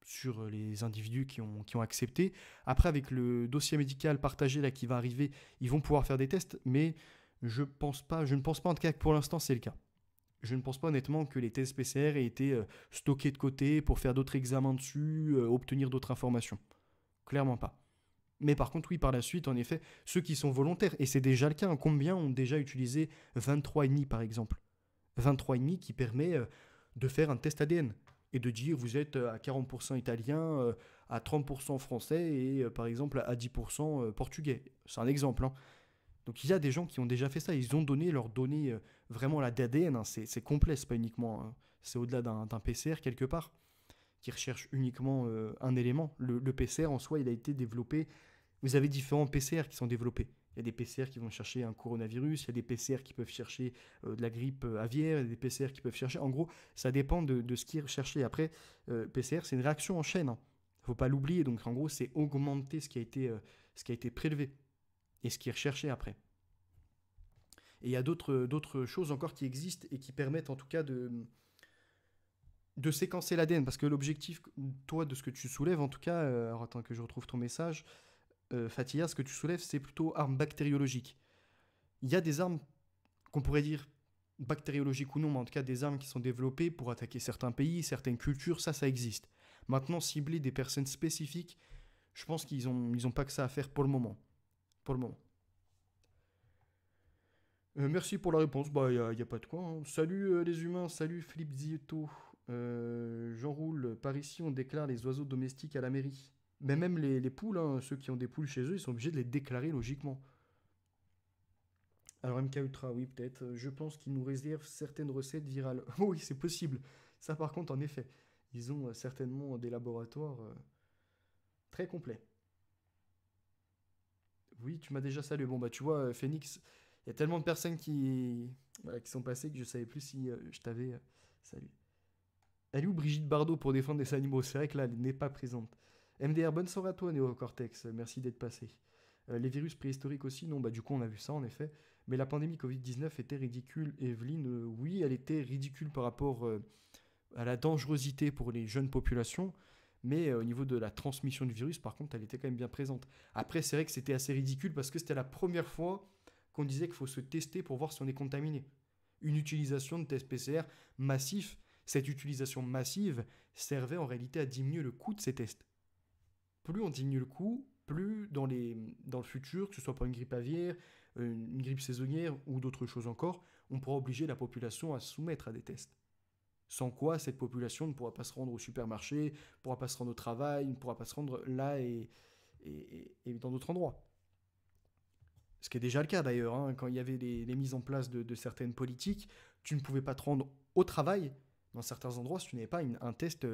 sur les individus qui ont accepté. Après, avec le dossier médical partagé là qui va arriver, ils vont pouvoir faire des tests, mais je ne pense pas en tout cas que pour l'instant c'est le cas. Je ne pense pas honnêtement que les tests PCR aient été stockés de côté pour faire d'autres examens dessus, obtenir d'autres informations. Clairement pas. Mais par contre, oui, par la suite, en effet, ceux qui sont volontaires, et c'est déjà le cas, hein, combien ont déjà utilisé 23,5 par exemple 23,5 qui permet de faire un test ADN et de dire vous êtes à 40% italien, à 30% français et par exemple à 10% portugais. C'est un exemple. Hein. Donc il y a des gens qui ont déjà fait ça, ils ont donné leurs données vraiment la d'ADN, hein, c'est complet, c'est pas uniquement, c'est au-delà d'un PCR quelque part, qui recherche uniquement un élément. Le PCR en soi, il a été développé, vous avez différents PCR qui sont développés. Il y a des PCR qui vont chercher un coronavirus, il y a des PCR qui peuvent chercher de la grippe aviaire, il y a des PCR qui peuvent chercher... En gros, ça dépend de ce qui est recherché. Après, PCR, c'est une réaction en chaîne. Il ne faut pas l'oublier. Donc, en gros, c'est augmenter ce qui a été prélevé et ce qui est recherché après. Et il y a d'autres choses encore qui existent et qui permettent en tout cas de séquencer l'ADN. Parce que l'objectif, toi, de ce que tu soulèves, en tout cas, alors attends que je retrouve ton message, Fatia, ce que tu soulèves, c'est plutôt armes bactériologiques. Il y a des armes qu'on pourrait dire bactériologiques ou non, mais en tout cas des armes qui sont développées pour attaquer certains pays, certaines cultures, ça existe. Maintenant, cibler des personnes spécifiques, je pense qu'ils ont pas que ça à faire pour le moment. Pour le moment. Merci pour la réponse. Bah, y a pas de quoi, hein. Salut les humains, salut Philippe Zieto. J'enroule. Par ici, on déclare les oiseaux domestiques à la mairie. Mais même les poules, hein, ceux qui ont des poules chez eux, ils sont obligés de les déclarer logiquement. Alors MK Ultra, oui, peut-être. Je pense qu'ils nous réservent certaines recettes virales. Oh, oui, c'est possible. Ça, par contre, en effet, ils ont certainement des laboratoires très complets. Oui, tu m'as déjà salué. Bon, bah, tu vois, Phoenix, il y a tellement de personnes voilà, qui sont passées que je savais plus si je t'avais salué. Elle est où Brigitte Bardot pour défendre les animaux? C'est vrai que là, elle n'est pas présente. MDR, bonne soirée à toi, Néocortex. Merci d'être passé. Les virus préhistoriques aussi, non, bah du coup on a vu ça en effet. Mais la pandémie Covid-19 était ridicule, Evelyne. Oui, elle était ridicule par rapport à la dangerosité pour les jeunes populations, mais au niveau de la transmission du virus, par contre, elle était quand même bien présente. Après, c'est vrai que c'était assez ridicule parce que c'était la première fois qu'on disait qu'il faut se tester pour voir si on est contaminé. Une utilisation de tests PCR massif, cette utilisation massive servait en réalité à diminuer le coût de ces tests. Plus on diminue le coût, plus dans le futur, que ce soit pour une grippe aviaire, une grippe saisonnière ou d'autres choses encore, on pourra obliger la population à se soumettre à des tests. Sans quoi, cette population ne pourra pas se rendre au supermarché, ne pourra pas se rendre au travail, ne pourra pas se rendre là et dans d'autres endroits. Ce qui est déjà le cas d'ailleurs, hein, quand il y avait les mises en place de certaines politiques, tu ne pouvais pas te rendre au travail dans certains endroits si tu n'avais pas un test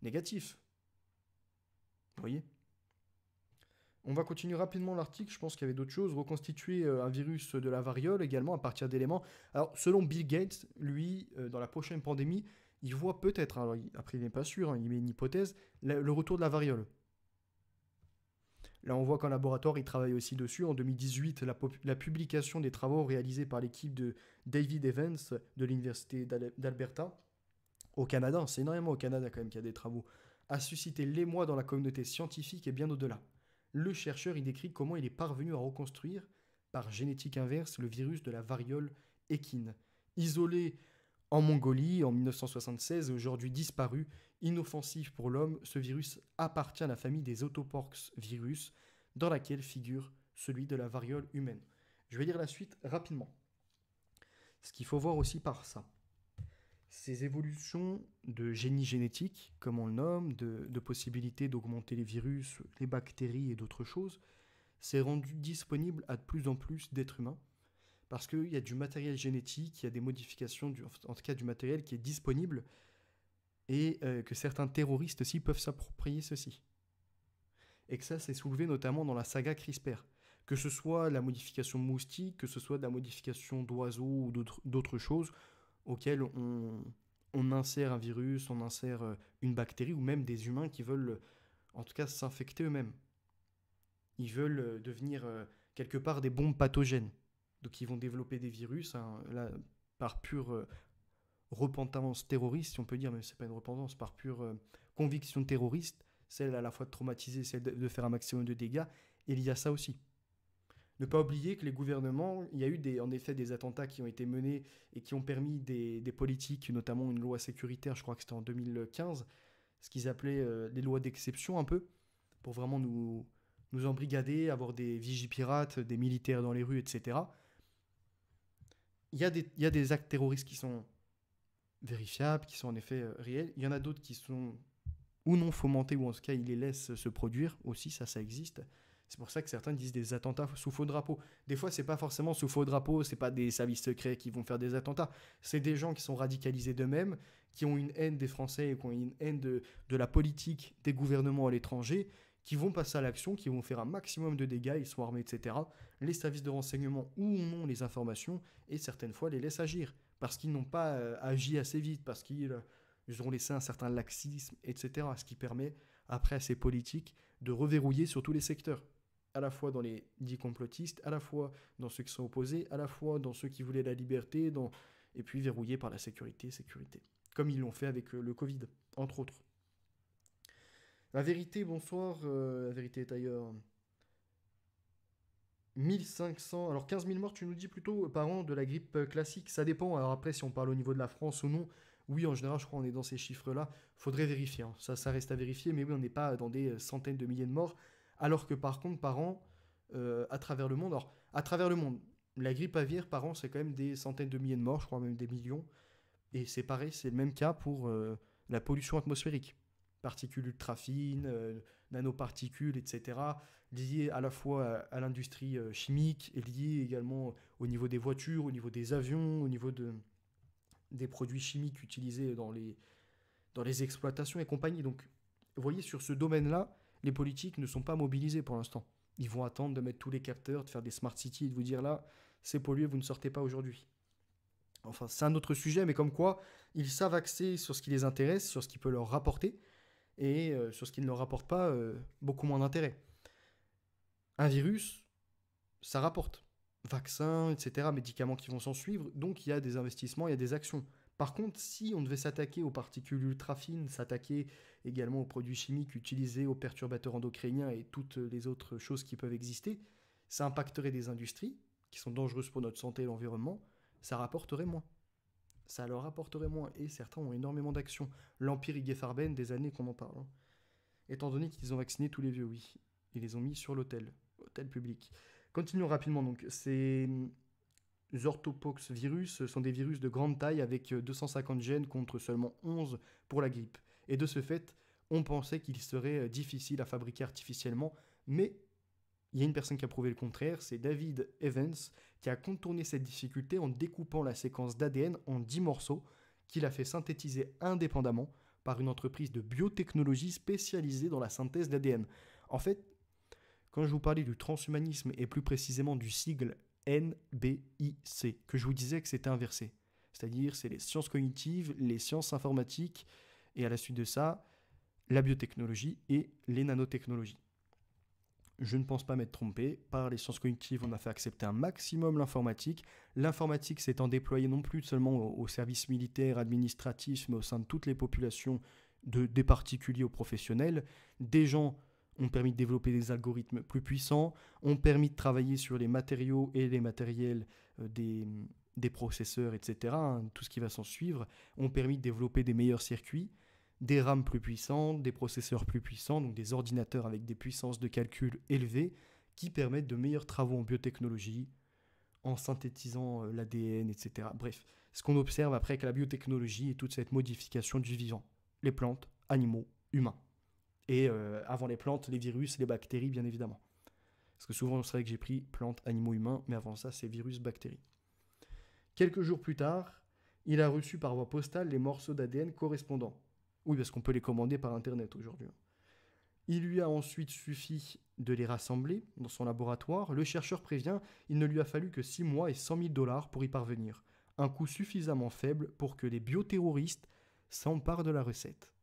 négatif. Vous voyez? On va continuer rapidement l'article, je pense qu'il y avait d'autres choses. Reconstituer un virus de la variole également à partir d'éléments. Alors, selon Bill Gates, lui, dans la prochaine pandémie, il voit peut-être, alors après il n'est pas sûr, hein, il met une hypothèse, le retour de la variole. Là, on voit qu'en laboratoire, il travaille aussi dessus. En 2018, la publication des travaux réalisés par l'équipe de David Evans de l'Université d'Alberta, au Canada, c'est énormément au Canada quand même qu'il y a des travaux, a suscité l'émoi dans la communauté scientifique et bien au-delà. Le chercheur y décrit comment il est parvenu à reconstruire, par génétique inverse, le virus de la variole équine. Isolé en Mongolie en 1976 et aujourd'hui disparu, inoffensif pour l'homme, ce virus appartient à la famille des Autoporx virus, dans laquelle figure celui de la variole humaine. Je vais lire la suite rapidement. Ce qu'il faut voir aussi par ça, ces évolutions de génie génétique, comme on le nomme, de possibilités d'augmenter les virus, les bactéries et d'autres choses, c'est rendu disponible à de plus en plus d'êtres humains, parce qu'il y a du matériel génétique, il y a des modifications, en tout cas du matériel qui est disponible, et que certains terroristes aussi peuvent s'approprier ceci. Et que ça, c'est soulevé notamment dans la saga CRISPR. Que ce soit la modification de moustiques, que ce soit de la modification d'oiseaux ou d'autres choses, auxquels on insère un virus, on insère une bactérie, ou même des humains qui veulent, en tout cas, s'infecter eux-mêmes. Ils veulent devenir quelque part des bombes pathogènes. Donc ils vont développer des virus, hein, là, par pure repentance terroriste, si on peut dire, mais c'est pas une repentance, par pure conviction terroriste, celle à la fois de traumatiser, celle de faire un maximum de dégâts, et il y a ça aussi. Ne pas oublier que les gouvernements, il y a eu en effet des attentats qui ont été menés et qui ont permis des politiques, notamment une loi sécuritaire, je crois que c'était en 2015, ce qu'ils appelaient les lois d'exception un peu, pour vraiment nous embrigader, avoir des vigipirates, des militaires dans les rues, etc. Il y a des actes terroristes qui sont vérifiables, qui sont en effet réels. Il y en a d'autres qui sont ou non fomentés, ou en tout cas ils les laissent se produire aussi, ça existe. C'est pour ça que certains disent des attentats sous faux drapeau. Des fois, c'est pas forcément sous faux drapeau, c'est pas des services secrets qui vont faire des attentats. C'est des gens qui sont radicalisés d'eux-mêmes, qui ont une haine des Français et qui ont une haine de la politique des gouvernements à l'étranger, qui vont passer à l'action, qui vont faire un maximum de dégâts, ils sont armés, etc. Les services de renseignement ou non les informations, et certaines fois les laissent agir, parce qu'ils n'ont pas agi assez vite, parce qu'ils ont laissé un certain laxisme, etc. Ce qui permet, après à ces politiques, de reverrouiller sur tous les secteurs, à la fois dans les dits complotistes, à la fois dans ceux qui sont opposés, à la fois dans ceux qui voulaient la liberté, et puis verrouillés par la sécurité, comme ils l'ont fait avec le Covid, entre autres. La vérité, bonsoir, la vérité est ailleurs. 1500, alors 15 000 morts, tu nous dis plutôt, par an de la grippe classique, ça dépend. Alors après, si on parle au niveau de la France ou non, oui, en général, je crois qu'on est dans ces chiffres-là. Faudrait vérifier, hein. Ça reste à vérifier, mais oui, on n'est pas dans des centaines de milliers de morts. Alors que par contre, par an, à travers le monde, alors à travers le monde, la grippe aviaire par an, c'est quand même des centaines de milliers de morts, je crois même des millions. Et c'est pareil, c'est le même cas pour la pollution atmosphérique. Particules ultra fines, nanoparticules, etc. Liées à la fois à l'industrie chimique et liées également au niveau des voitures, au niveau des avions, au niveau des produits chimiques utilisés dans les exploitations et compagnie. Donc, vous voyez, sur ce domaine-là, les politiques ne sont pas mobilisés pour l'instant. Ils vont attendre de mettre tous les capteurs, de faire des smart cities et de vous dire là, c'est pollué, vous ne sortez pas aujourd'hui. Enfin, c'est un autre sujet, mais comme quoi, ils savent axer sur ce qui les intéresse, sur ce qui peut leur rapporter, et sur ce qui ne leur rapporte pas, beaucoup moins d'intérêt. Un virus, ça rapporte. Vaccins, etc., médicaments qui vont s'en suivre, donc il y a des investissements, il y a des actions. Par contre, si on devait s'attaquer aux particules ultra fines, s'attaquer également aux produits chimiques utilisés, aux perturbateurs endocriniens et toutes les autres choses qui peuvent exister, ça impacterait des industries qui sont dangereuses pour notre santé et l'environnement, ça rapporterait moins. Ça leur rapporterait moins, et certains ont énormément d'actions. L'Empire Igeffarben, des années qu'on en parle. Hein. Étant donné qu'ils ont vacciné tous les vieux, oui. Ils les ont mis sur l'hôtel public. Continuons rapidement, donc. Ces orthopox virus sont des virus de grande taille avec 250 gènes contre seulement 11 pour la grippe. Et de ce fait, on pensait qu'il serait difficile à fabriquer artificiellement, mais il y a une personne qui a prouvé le contraire, c'est David Evans, qui a contourné cette difficulté en découpant la séquence d'ADN en 10 morceaux, qu'il a fait synthétiser indépendamment par une entreprise de biotechnologie spécialisée dans la synthèse d'ADN. En fait, quand je vous parlais du transhumanisme et plus précisément du sigle NBIC, que je vous disais que c'était inversé, c'est-à-dire c'est les sciences cognitives, les sciences informatiques, et à la suite de ça, la biotechnologie et les nanotechnologies. Je ne pense pas m'être trompé. Par les sciences cognitives, on a fait accepter un maximum l'informatique. L'informatique s'étant déployée non plus seulement au service militaire, administratif, mais au sein de toutes les populations, des particuliers aux professionnels. Des gens ont permis de développer des algorithmes plus puissants, ont permis de travailler sur les matériaux et les matériels des processeurs, etc., hein, tout ce qui va s'en suivre, ont permis de développer des meilleurs circuits, des RAM plus puissantes, des processeurs plus puissants, donc des ordinateurs avec des puissances de calcul élevées, qui permettent de meilleurs travaux en biotechnologie, en synthétisant l'ADN, etc. Bref, ce qu'on observe après avec la biotechnologie et toute cette modification du vivant. Les plantes, animaux, humains. Et avant les plantes, les virus, les bactéries, bien évidemment. Parce que souvent, c'est vrai que j'ai pris plantes, animaux, humains, mais avant ça, c'est virus, bactéries. Quelques jours plus tard, il a reçu par voie postale les morceaux d'ADN correspondants. Oui, parce qu'on peut les commander par Internet aujourd'hui. Il lui a ensuite suffi de les rassembler dans son laboratoire. Le chercheur prévient, il ne lui a fallu que 6 mois et 100 000 $ pour y parvenir. Un coût suffisamment faible pour que les bioterroristes s'emparent de la recette.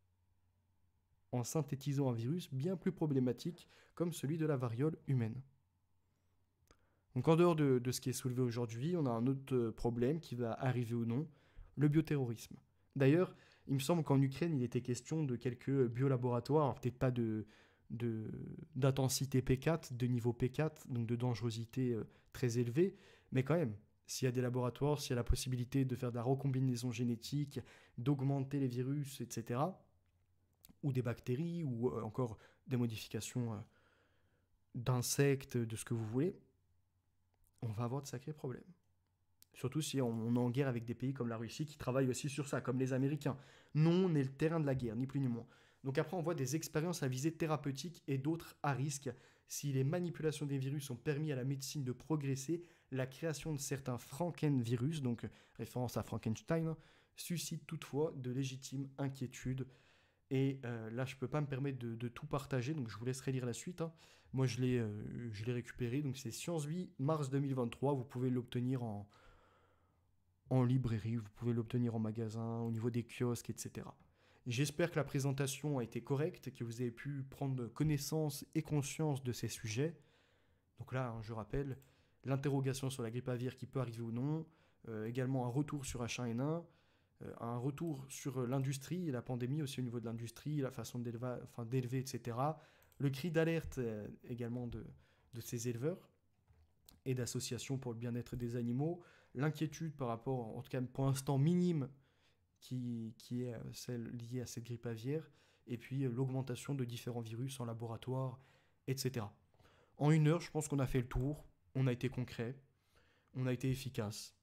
En synthétisant un virus bien plus problématique comme celui de la variole humaine. Donc en dehors de ce qui est soulevé aujourd'hui, on a un autre problème qui va arriver ou non, le bioterrorisme. D'ailleurs, il me semble qu'en Ukraine, il était question de quelques biolaboratoires, alors peut-être pas d'intensité P4, de niveau P4, donc de dangerosité très élevée, mais quand même, s'il y a des laboratoires, s'il y a la possibilité de faire de la recombinaison génétique, d'augmenter les virus, etc., ou des bactéries, ou encore des modifications d'insectes, de ce que vous voulez, on va avoir de sacrés problèmes. Surtout si on est en guerre avec des pays comme la Russie qui travaillent aussi sur ça, comme les Américains. Non, on est le terrain de la guerre, ni plus ni moins. Donc après, on voit des expériences à visée thérapeutique et d'autres à risque. Si les manipulations des virus ont permis à la médecine de progresser, la création de certains Frankenvirus, donc référence à Frankenstein, suscite toutefois de légitimes inquiétudes. Et là, je ne peux pas me permettre de tout partager, donc je vous laisserai lire la suite, hein. Moi, je l'ai récupéré, donc c'est Science Vie, mars 2023. Vous pouvez l'obtenir en librairie, vous pouvez l'obtenir en magasin, au niveau des kiosques, etc. J'espère que la présentation a été correcte, que vous avez pu prendre connaissance et conscience de ces sujets. Donc là, hein, je rappelle, l'interrogation sur la grippe aviaire qui peut arriver ou non, également un retour sur H1N1, un retour sur l'industrie et la pandémie aussi au niveau de l'industrie, la façon d'élever, etc. Le cri d'alerte également de ces éleveurs et d'associations pour le bien-être des animaux, l'inquiétude par rapport, en tout cas pour l'instant minime, qui est celle liée à cette grippe aviaire, et puis l'augmentation de différents virus en laboratoire, etc. En 1 heure, je pense qu'on a fait le tour, on a été concret, on a été efficace.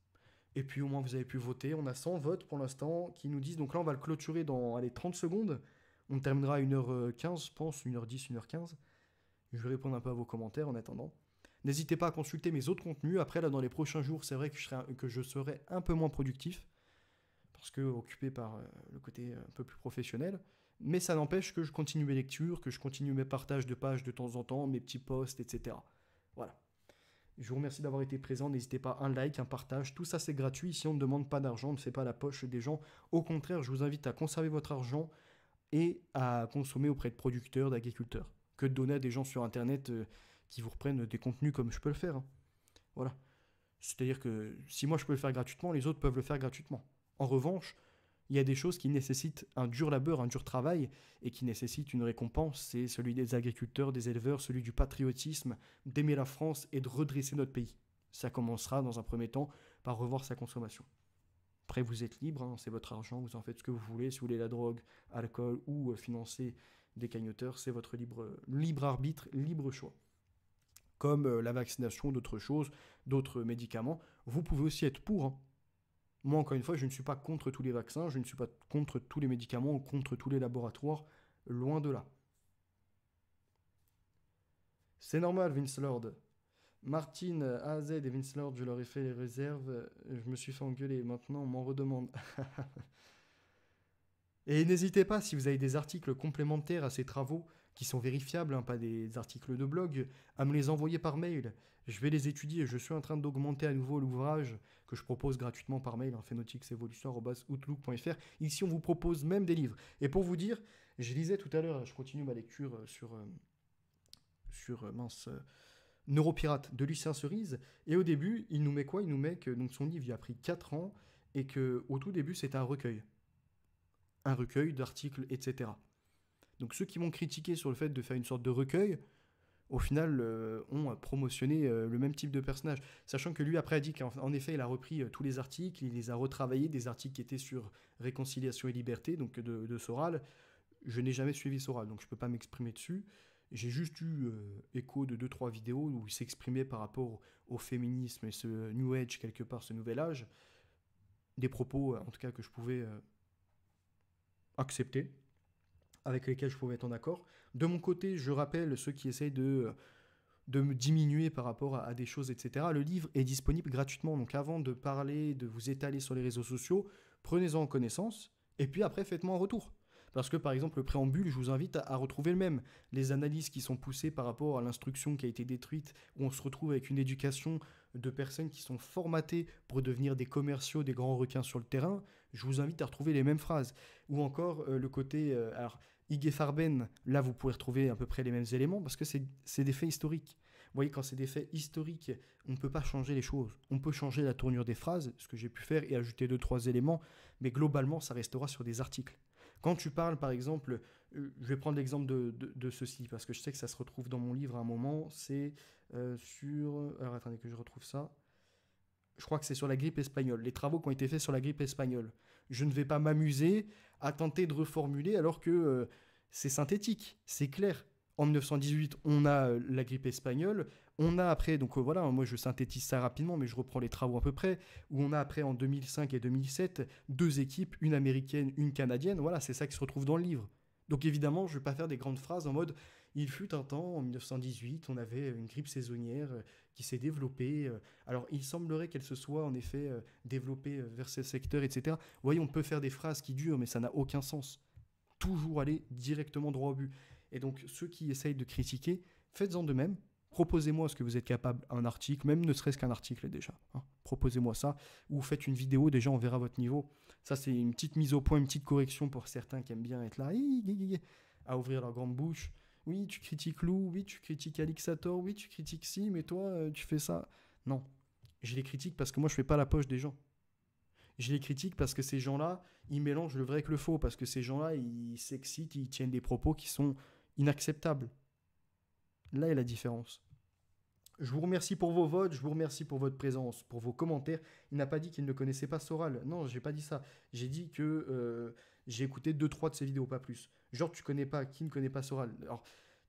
Et puis au moins vous avez pu voter. On a 100 votes pour l'instant qui nous disent, donc là on va le clôturer dans 30 secondes. On terminera à 1h15, je pense, 1h10, 1h15. Je vais répondre un peu à vos commentaires en attendant. N'hésitez pas à consulter mes autres contenus. Après, là, dans les prochains jours, c'est vrai que je serai un peu moins productif, parce que occupé par le côté un peu plus professionnel. Mais ça n'empêche que je continue mes lectures, que je continue mes partages de pages de temps en temps, mes petits posts, etc. Voilà. Je vous remercie d'avoir été présent. N'hésitez pas, un like, un partage. Tout ça, c'est gratuit. Ici, on ne demande pas d'argent. On ne fait pas la poche des gens. Au contraire, je vous invite à conserver votre argent et à consommer auprès de producteurs, d'agriculteurs, que de donner à des gens sur Internet qui vous reprennent des contenus comme je peux le faire, hein. Voilà. C'est-à-dire que si moi je peux le faire gratuitement, les autres peuvent le faire gratuitement. En revanche, il y a des choses qui nécessitent un dur labeur, un dur travail, et qui nécessitent une récompense. C'est celui des agriculteurs, des éleveurs, celui du patriotisme, d'aimer la France et de redresser notre pays. Ça commencera dans un premier temps par revoir sa consommation. Après, vous êtes libre, hein, c'est votre argent, vous en faites ce que vous voulez. Si vous voulez la drogue, alcool ou financer des cagnoteurs, c'est votre libre arbitre, libre choix. Comme la vaccination, d'autres choses, d'autres médicaments. Vous pouvez aussi être pour, hein. Moi, encore une fois, je ne suis pas contre tous les vaccins, je ne suis pas contre tous les médicaments ou contre tous les laboratoires, loin de là. C'est normal, Vince Lord. Martine, AZ et Vince Lord, je leur ai fait les réserves, je me suis fait engueuler, maintenant on m'en redemande. Et n'hésitez pas, si vous avez des articles complémentaires à ces travaux, qui sont vérifiables, hein, pas des articles de blog, à me les envoyer par mail. Je vais les étudier. Je suis en train d'augmenter à nouveau l'ouvrage que je propose gratuitement par mail, hein, phénotypsevolution@outlook.fr. Ici, on vous propose même des livres. Et pour vous dire, je lisais tout à l'heure, je continue ma lecture sur Neuropirate de Lucien Cerise. Et au début, il nous met quoi? Il nous met que donc, son livre il a pris 4 ans et qu'au tout début, c'était un recueil. Un recueil d'articles, etc. Donc ceux qui m'ont critiqué sur le fait de faire une sorte de recueil, au final, ont promotionné le même type de personnage. Sachant que lui, après, a dit qu'en effet, il a repris tous les articles, il les a retravaillés, des articles qui étaient sur réconciliation et liberté, donc de Soral. Je n'ai jamais suivi Soral, donc je ne peux pas m'exprimer dessus. J'ai juste eu écho de 2-3 vidéos où il s'exprimait par rapport au féminisme et ce New Age, quelque part, ce nouvel âge. Des propos, en tout cas, que je pouvais accepter, avec lesquels je pouvais être en accord. De mon côté, je rappelle ceux qui essayent de me diminuer par rapport à des choses, etc. Le livre est disponible gratuitement, donc avant de parler, de vous étaler sur les réseaux sociaux, prenez-en en connaissance, et puis après, faites-moi un retour. Parce que, par exemple, le préambule, je vous invite à retrouver le même. Les analyses qui sont poussées par rapport à l'instruction qui a été détruite, où on se retrouve avec une éducation de personnes qui sont formatées pour devenir des commerciaux, des grands requins sur le terrain, je vous invite à retrouver les mêmes phrases. Ou encore le côté... alors, Ige Farben, là, vous pouvez retrouver à peu près les mêmes éléments, parce que c'est des faits historiques. Vous voyez, quand c'est des faits historiques, on ne peut pas changer les choses. On peut changer la tournure des phrases, ce que j'ai pu faire, et ajouter 2-3 éléments, mais globalement, ça restera sur des articles. Quand tu parles, par exemple, je vais prendre l'exemple de ceci, parce que je sais que ça se retrouve dans mon livre à un moment, c'est sur... Alors, attendez que je retrouve ça. Je crois que c'est sur la grippe espagnole, les travaux qui ont été faits sur la grippe espagnole. Je ne vais pas m'amuser à tenter de reformuler alors que c'est synthétique, c'est clair. En 1918, on a la grippe espagnole, on a après, donc voilà, moi je synthétise ça rapidement, mais je reprends les travaux à peu près, où on a après en 2005 et 2007, 2 équipes, une américaine, une canadienne, voilà, c'est ça qui se retrouve dans le livre. Donc évidemment, je ne vais pas faire des grandes phrases en mode Il fut un temps, en 1918, on avait une grippe saisonnière qui s'est développée. Alors, il semblerait qu'elle se soit en effet développée vers ce secteur, etc. Vous voyez, on peut faire des phrases qui durent, mais ça n'a aucun sens. Toujours aller directement droit au but. Et donc, ceux qui essayent de critiquer, faites-en de même. Proposez-moi ce que vous êtes capable, un article, même ne serait-ce qu'un article déjà. Hein. Proposez-moi ça, ou faites une vidéo, déjà on verra votre niveau. Ça, c'est une petite mise au point, une petite correction pour certains qui aiment bien être là, à ouvrir leur grande bouche. Oui, tu critiques Lou, oui, tu critiques Alixator, oui, tu critiques Si, mais toi, tu fais ça. Non, je les critique parce que moi, je fais pas la poche des gens. Je les critique parce que ces gens-là, ils mélangent le vrai avec le faux, parce que ces gens-là, ils s'excitent, ils tiennent des propos qui sont inacceptables. Là est la différence. Je vous remercie pour vos votes, je vous remercie pour votre présence, pour vos commentaires. Il n'a pas dit qu'il ne connaissait pas Soral. Non, j'ai pas dit ça. J'ai dit que j'ai écouté 2-3 de ses vidéos, pas plus. Genre, tu connais pas, qui ne connaît pas Soral? Alors,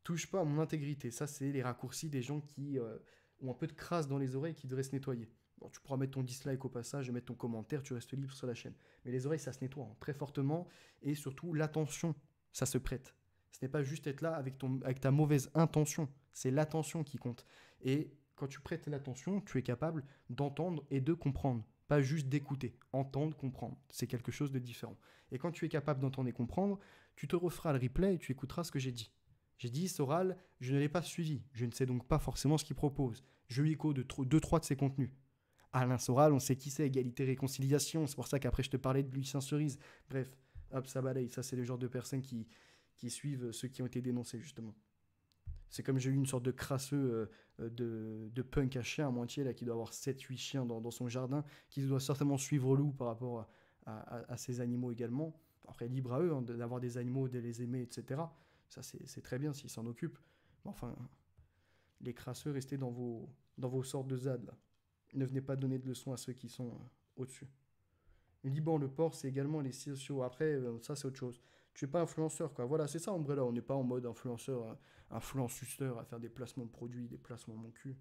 touche pas à mon intégrité. Ça, c'est les raccourcis des gens qui ont un peu de crasse dans les oreilles qui devraient se nettoyer. Bon, tu pourras mettre ton dislike au passage et mettre ton commentaire, tu restes libre sur la chaîne. Mais les oreilles, ça se nettoie très fortement. Et surtout, l'attention, ça se prête. Ce n'est pas juste être là avec ta mauvaise intention. C'est l'attention qui compte. Et quand tu prêtes l'attention, tu es capable d'entendre et de comprendre. Pas juste d'écouter. Entendre, comprendre. C'est quelque chose de différent. Et quand tu es capable d'entendre et comprendre, tu te referas le replay et tu écouteras ce que j'ai dit. J'ai dit, Soral, je ne l'ai pas suivi. Je ne sais donc pas forcément ce qu'il propose. Je lui écho de 2-3 de ses contenus. Alain Soral, on sait qui c'est, égalité, réconciliation. C'est pour ça qu'après je te parlais de Lucien Cerise. Bref, hop, ça balaye. Ça, c'est le genre de personnes qui suivent ceux qui ont été dénoncés, justement. C'est comme j'ai eu une sorte de crasseux de punk à chien à moitié, là, qui doit avoir 7-8 chiens dans son jardin, qui doit certainement suivre Lou par rapport à ses animaux également. Après, libre à eux hein, d'avoir des animaux, de les aimer, etc. Ça, c'est très bien s'ils s'en occupent. Mais enfin, les crasseux, restez dans vos sortes de ZAD, là. Ne venez pas donner de leçons à ceux qui sont au-dessus. Le Liban, le port, c'est également les sociaux. Après, ça, c'est autre chose. Tu n'es pas influenceur, quoi. Voilà, c'est ça, Umbrella. On n'est pas en mode influenceur, influenceur à faire des placements de produits, des placements mon cul.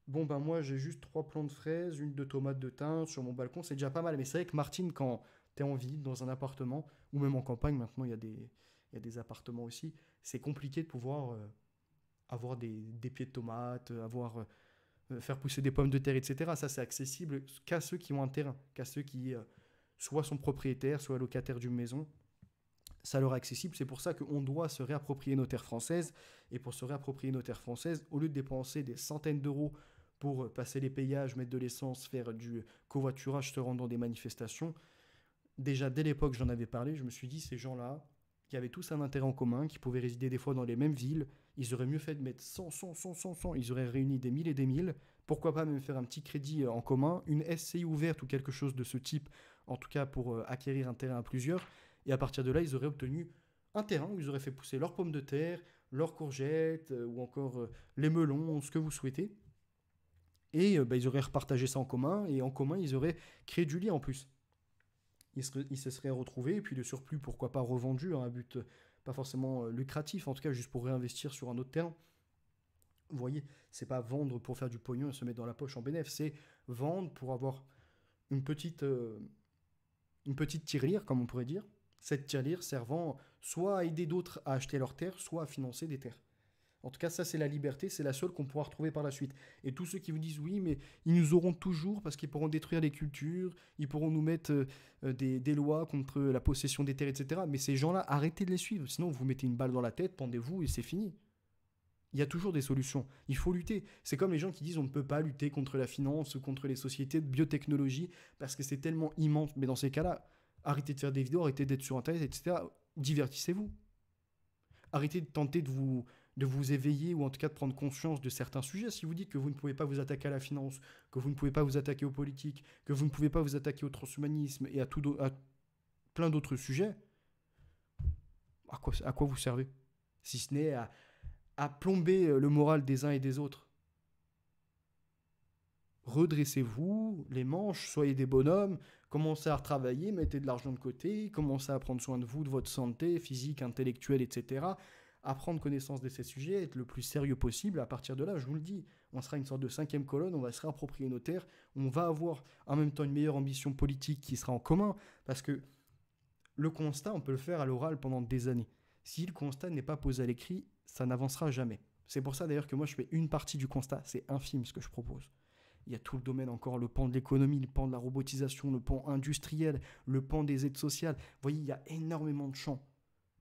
Bon, ben moi, j'ai juste 3 plants de fraises, une de tomates de thym sur mon balcon. C'est déjà pas mal. Mais c'est vrai que Martine, quand tu es en ville, dans un appartement, ou même en campagne, maintenant, il y a des appartements aussi, c'est compliqué de pouvoir avoir des pieds de tomates, faire pousser des pommes de terre, etc. Ça, c'est accessible qu'à ceux qui ont un terrain, qu'à ceux qui soit sont propriétaires, soit locataires d'une maison. Ça leur est accessible. C'est pour ça qu'on doit se réapproprier nos terres françaises. Et pour se réapproprier nos terres françaises, au lieu de dépenser des centaines d'euros pour passer les péages, mettre de l'essence, faire du covoiturage, se rendre dans des manifestations, déjà dès l'époque, j'en avais parlé, je me suis dit, ces gens-là, qui avaient tous un intérêt en commun, qui pouvaient résider des fois dans les mêmes villes, ils auraient mieux fait de mettre 100, ils auraient réuni des mille et des mille. Pourquoi pas même faire un petit crédit en commun, une SCI ouverte ou quelque chose de ce type, en tout cas pour acquérir un terrain à plusieurs. Et à partir de là, ils auraient obtenu un terrain où ils auraient fait pousser leurs pommes de terre, leurs courgettes, ou encore les melons, ce que vous souhaitez. Et ils auraient repartagé ça en commun, et en commun, ils auraient créé du lien en plus. Ils se seraient retrouvés, et puis le surplus, pourquoi pas revendu, à un but pas forcément lucratif, en tout cas juste pour réinvestir sur un autre terrain. Vous voyez, c'est pas vendre pour faire du pognon et se mettre dans la poche en bénéf, c'est vendre pour avoir une petite tirelire, comme on pourrait dire. Cette tirelire servant soit à aider d'autres à acheter leurs terres, soit à financer des terres. En tout cas, ça, c'est la liberté, c'est la seule qu'on pourra retrouver par la suite. Et tous ceux qui vous disent oui, mais ils nous auront toujours parce qu'ils pourront détruire les cultures, ils pourront nous mettre des lois contre la possession des terres, etc. Mais ces gens-là, arrêtez de les suivre. Sinon, vous mettez une balle dans la tête, pendez-vous et c'est fini. Il y a toujours des solutions. Il faut lutter. C'est comme les gens qui disent on ne peut pas lutter contre la finance ou contre les sociétés de biotechnologie parce que c'est tellement immense. Mais dans ces cas-là, arrêtez de faire des vidéos, arrêtez d'être sur Internet, etc. Divertissez-vous. Arrêtez de tenter de vous éveiller ou en tout cas de prendre conscience de certains sujets. Si vous dites que vous ne pouvez pas vous attaquer à la finance, que vous ne pouvez pas vous attaquer aux politiques, que vous ne pouvez pas vous attaquer au transhumanisme et à plein d'autres sujets, à quoi vous servez? Si ce n'est à plomber le moral des uns et des autres. Redressez-vous les manches, soyez des bonhommes, commencez à retravailler, mettez de l'argent de côté, commencez à prendre soin de vous, de votre santé physique, intellectuelle, etc. À prendre connaissance de ces sujets, être le plus sérieux possible. À partir de là, je vous le dis, on sera une sorte de 5e colonne, on va se réapproprier nos terres, on va avoir en même temps une meilleure ambition politique qui sera en commun, parce que le constat, on peut le faire à l'oral pendant des années. Si le constat n'est pas posé à l'écrit, ça n'avancera jamais. C'est pour ça d'ailleurs que moi je fais une partie du constat, c'est infime ce que je propose. Il y a tout le domaine encore, le pan de l'économie, le pan de la robotisation, le pan industriel, le pan des aides sociales. Vous voyez, il y a énormément de champs.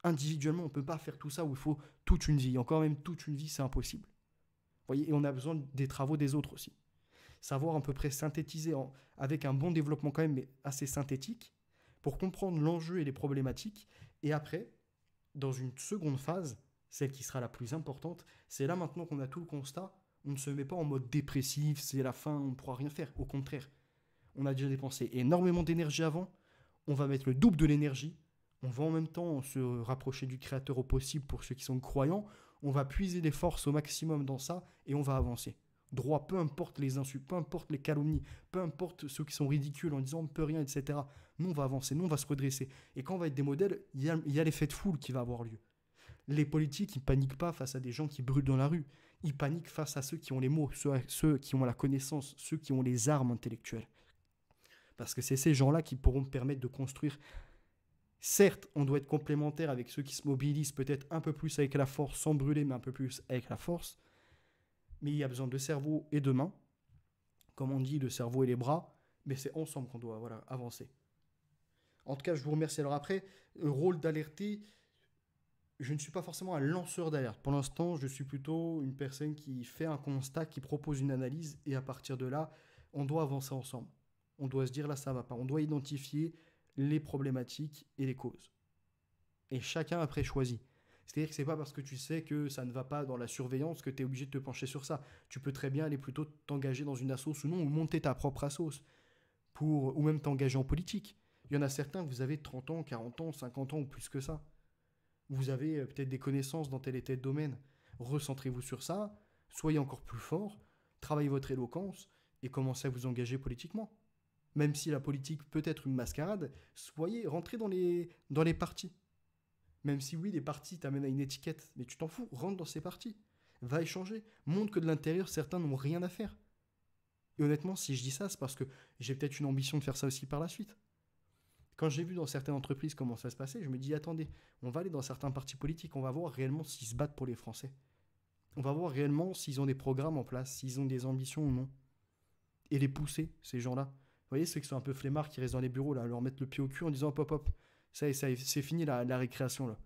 Individuellement, on ne peut pas faire tout ça où il faut toute une vie. Encore même toute une vie, c'est impossible. Vous voyez, et on a besoin des travaux des autres aussi. Savoir à peu près synthétiser avec un bon développement quand même, mais assez synthétique, pour comprendre l'enjeu et les problématiques. Et après, dans une seconde phase, celle qui sera la plus importante, c'est là maintenant qu'on a tout le constat, on ne se met pas en mode dépressif, c'est la fin, on ne pourra rien faire. Au contraire, on a déjà dépensé énormément d'énergie avant, on va mettre le double de l'énergie, on va en même temps se rapprocher du créateur au possible pour ceux qui sont croyants, on va puiser les forces au maximum dans ça et on va avancer. Droit, peu importe les insultes, peu importe les calomnies, peu importe ceux qui sont ridicules en disant on ne peut rien, etc. Nous, on va avancer, nous, on va se redresser. Et quand on va être des modèles, il y a l'effet de foule qui va avoir lieu. Les politiques, ils ne paniquent pas face à des gens qui brûlent dans la rue. Ils paniquent face à ceux qui ont les mots, ceux qui ont la connaissance, ceux qui ont les armes intellectuelles. Parce que c'est ces gens-là qui pourront permettre de construire. Certes, on doit être complémentaire avec ceux qui se mobilisent peut-être un peu plus avec la force, sans brûler, mais un peu plus avec la force. Mais il y a besoin de cerveau et de mains. Comme on dit, le cerveau et les bras. Mais c'est ensemble qu'on doit avancer. En tout cas, je vous remercie. Alors après, le rôle d'alerter, je ne suis pas forcément un lanceur d'alerte. Pour l'instant, je suis plutôt une personne qui fait un constat, qui propose une analyse. Et à partir de là, on doit avancer ensemble. On doit se dire là, ça ne va pas. On doit identifier les problématiques et les causes. Et chacun après choisit. C'est-à-dire que c'est pas parce que tu sais que ça ne va pas dans la surveillance que tu es obligé de te pencher sur ça. Tu peux très bien aller plutôt t'engager dans une assoce ou non, ou monter ta propre assoce, ou même t'engager en politique. Il y en a certains, vous avez 30 ans, 40 ans, 50 ans ou plus que ça. Vous avez peut-être des connaissances dans tel et tel domaine. Recentrez-vous sur ça, soyez encore plus fort, travaillez votre éloquence et commencez à vous engager politiquement. Même si la politique peut être une mascarade, rentrez dans les partis. Même si oui, les partis t'amènent à une étiquette, mais tu t'en fous, rentre dans ces partis. Va échanger, montre que de l'intérieur, certains n'ont rien à faire. Et honnêtement, si je dis ça, c'est parce que j'ai peut-être une ambition de faire ça aussi par la suite. Quand j'ai vu dans certaines entreprises comment ça se passait, je me dis, attendez, on va aller dans certains partis politiques, on va voir réellement s'ils se battent pour les Français. On va voir réellement s'ils ont des programmes en place, s'ils ont des ambitions ou non. Et les pousser, ces gens-là. Vous voyez, ceux qui sont un peu flemmards, qui restent dans les bureaux, là, leur mettre le pied au cul en disant, hop, hop, hop, ça c'est fini la récréation, là.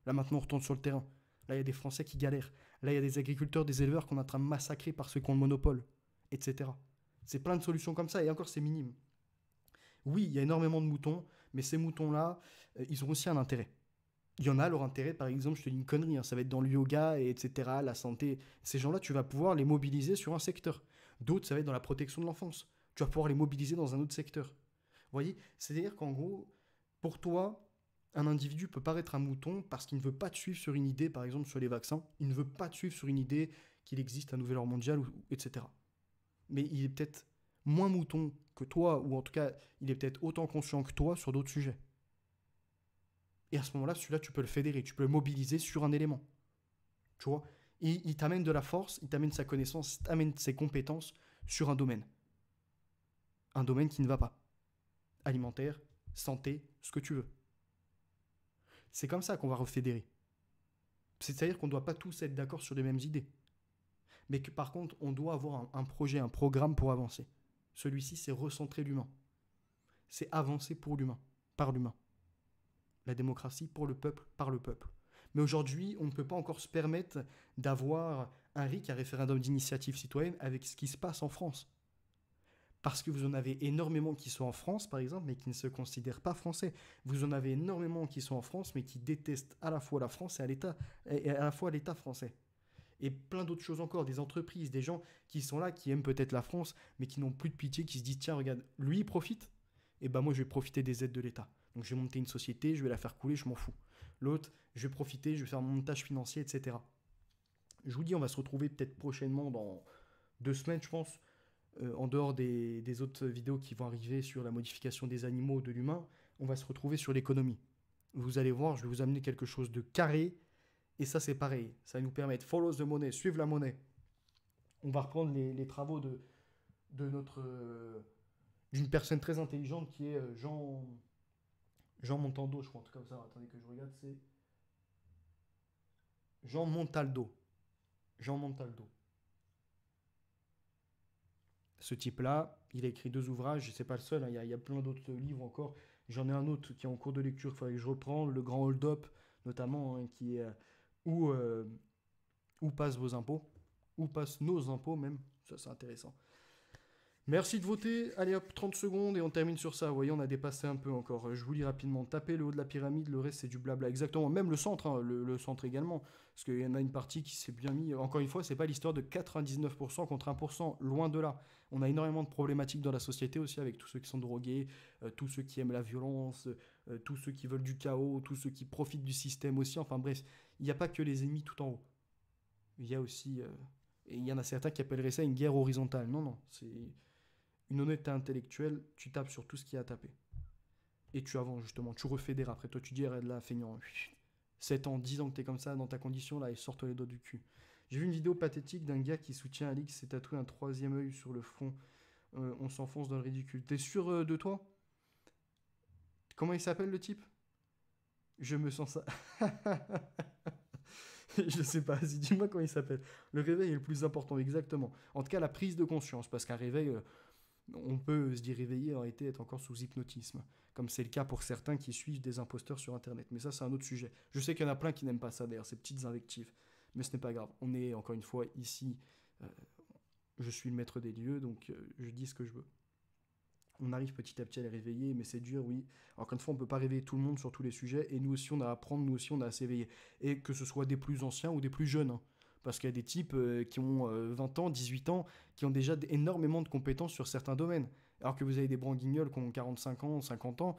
Là, maintenant, on retourne sur le terrain. Là, il y a des Français qui galèrent. Là, il y a des agriculteurs, des éleveurs qu'on est en train de massacrer par ceux qui ont le monopole, etc. C'est plein de solutions comme ça, et encore, c'est minime. Oui, il y a énormément de moutons, mais ces moutons-là, ils ont aussi un intérêt. Il y en a, leur intérêt, par exemple, je te dis une connerie, hein, ça va être dans le yoga, et etc., la santé. Ces gens-là, tu vas pouvoir les mobiliser sur un secteur. D'autres, ça va être dans la protection de l'enfance. Tu vas pouvoir les mobiliser dans un autre secteur. Vous voyez, c'est-à-dire qu'en gros, pour toi, un individu peut paraître un mouton parce qu'il ne veut pas te suivre sur une idée, par exemple sur les vaccins. Il ne veut pas te suivre sur une idée qu'il existe un nouvel ordre mondial, etc. Mais il est peut-être moins mouton que toi, ou en tout cas, il est peut-être autant conscient que toi sur d'autres sujets. Et à ce moment-là, celui-là, tu peux le fédérer, tu peux le mobiliser sur un élément. Tu vois, il t'amène de la force, il t'amène sa connaissance, il t'amène ses compétences sur un domaine. Un domaine qui ne va pas. Alimentaire, santé, ce que tu veux. C'est comme ça qu'on va refédérer. C'est-à-dire qu'on ne doit pas tous être d'accord sur les mêmes idées. Mais que par contre, on doit avoir un projet, un programme pour avancer. Celui-ci, c'est recentrer l'humain. C'est avancer pour l'humain, par l'humain. La démocratie pour le peuple, par le peuple. Mais aujourd'hui, on ne peut pas encore se permettre d'avoir un RIC, un référendum d'initiative citoyenne, avec ce qui se passe en France. Parce que vous en avez énormément qui sont en France, par exemple, mais qui ne se considèrent pas français. Vous en avez énormément qui sont en France, mais qui détestent à la fois la France et à la fois l'État français. Et plein d'autres choses encore, des entreprises, des gens qui sont là, qui aiment peut-être la France, mais qui n'ont plus de pitié, qui se disent, tiens, regarde, lui, il profite, et ben moi, je vais profiter des aides de l'État. Donc je vais monter une société, je vais la faire couler, je m'en fous. L'autre, je vais profiter, je vais faire mon montage financier, etc. Je vous dis, on va se retrouver peut-être prochainement dans 2 semaines, je pense, en dehors des autres vidéos qui vont arriver sur la modification des animaux, de l'humain. On va se retrouver sur l'économie. Vous allez voir, je vais vous amener quelque chose de carré. Et ça, c'est pareil. Ça va nous permettre, follow the money, suivre la monnaie. On va reprendre les travaux de d'une personne très intelligente qui est Jean Montando, je crois, en tout cas ça. Attendez que je regarde, c'est Jean Montaldo. Jean Montaldo. Ce type-là, il a écrit 2 ouvrages, et c'est pas le seul, hein, il y a plein d'autres livres encore. J'en ai un autre qui est en cours de lecture, il faudrait que je reprends, Le Grand Hold Up, notamment, hein, qui est où, euh, où passent vos impôts, où passent nos impôts même, ça c'est intéressant. Merci de voter. Allez hop, 30 secondes et on termine sur ça. Vous voyez, on a dépassé un peu encore. Je vous lis rapidement. Tapez le haut de la pyramide, le reste c'est du blabla. Exactement, même le centre, hein, le centre également. Parce qu'il y en a une partie qui s'est bien mis. Encore une fois, c'est pas l'histoire de 99% contre 1%, loin de là. On a énormément de problématiques dans la société aussi avec tous ceux qui sont drogués, tous ceux qui aiment la violence, tous ceux qui veulent du chaos, tous ceux qui profitent du système aussi. Enfin bref, il n'y a pas que les ennemis tout en haut. Il y a aussi. Et il y en a certains qui appelleraient ça une guerre horizontale. Non, non, c'est une honnêteté intellectuelle, tu tapes sur tout ce qui a tapé. Et tu avances justement, tu refédères après. Toi, tu dis, arrête là, feignant. 7 ans, 10 ans que t'es comme ça dans ta condition là et sors-toi les doigts du cul. J'ai vu une vidéo pathétique d'un gars qui soutient Alix, s'est tatoué un troisième œil sur le front. On s'enfonce dans le ridicule. T'es sûr de toi? Comment il s'appelle le type? Je me sens ça. Je sais pas, dis-moi comment il s'appelle. Le réveil est le plus important, exactement. En tout cas, la prise de conscience, parce qu'un réveil, on peut se dire réveillé en réalité être encore sous hypnotisme, comme c'est le cas pour certains qui suivent des imposteurs sur Internet. Mais ça, c'est un autre sujet. Je sais qu'il y en a plein qui n'aiment pas ça, d'ailleurs, ces petites invectives. Mais ce n'est pas grave. On est, encore une fois, ici. euh, je suis le maître des lieux, donc je dis ce que je veux. On arrive petit à petit à les réveiller, mais c'est dur, oui. Encore une fois, on ne peut pas réveiller tout le monde sur tous les sujets, et nous aussi, on a à apprendre, nous aussi, on a à s'éveiller. Et que ce soit des plus anciens ou des plus jeunes, hein. Parce qu'il y a des types qui ont 20 ans, 18 ans, qui ont déjà énormément de compétences sur certains domaines. Alors que vous avez des branguignols qui ont 45 ans, 50 ans,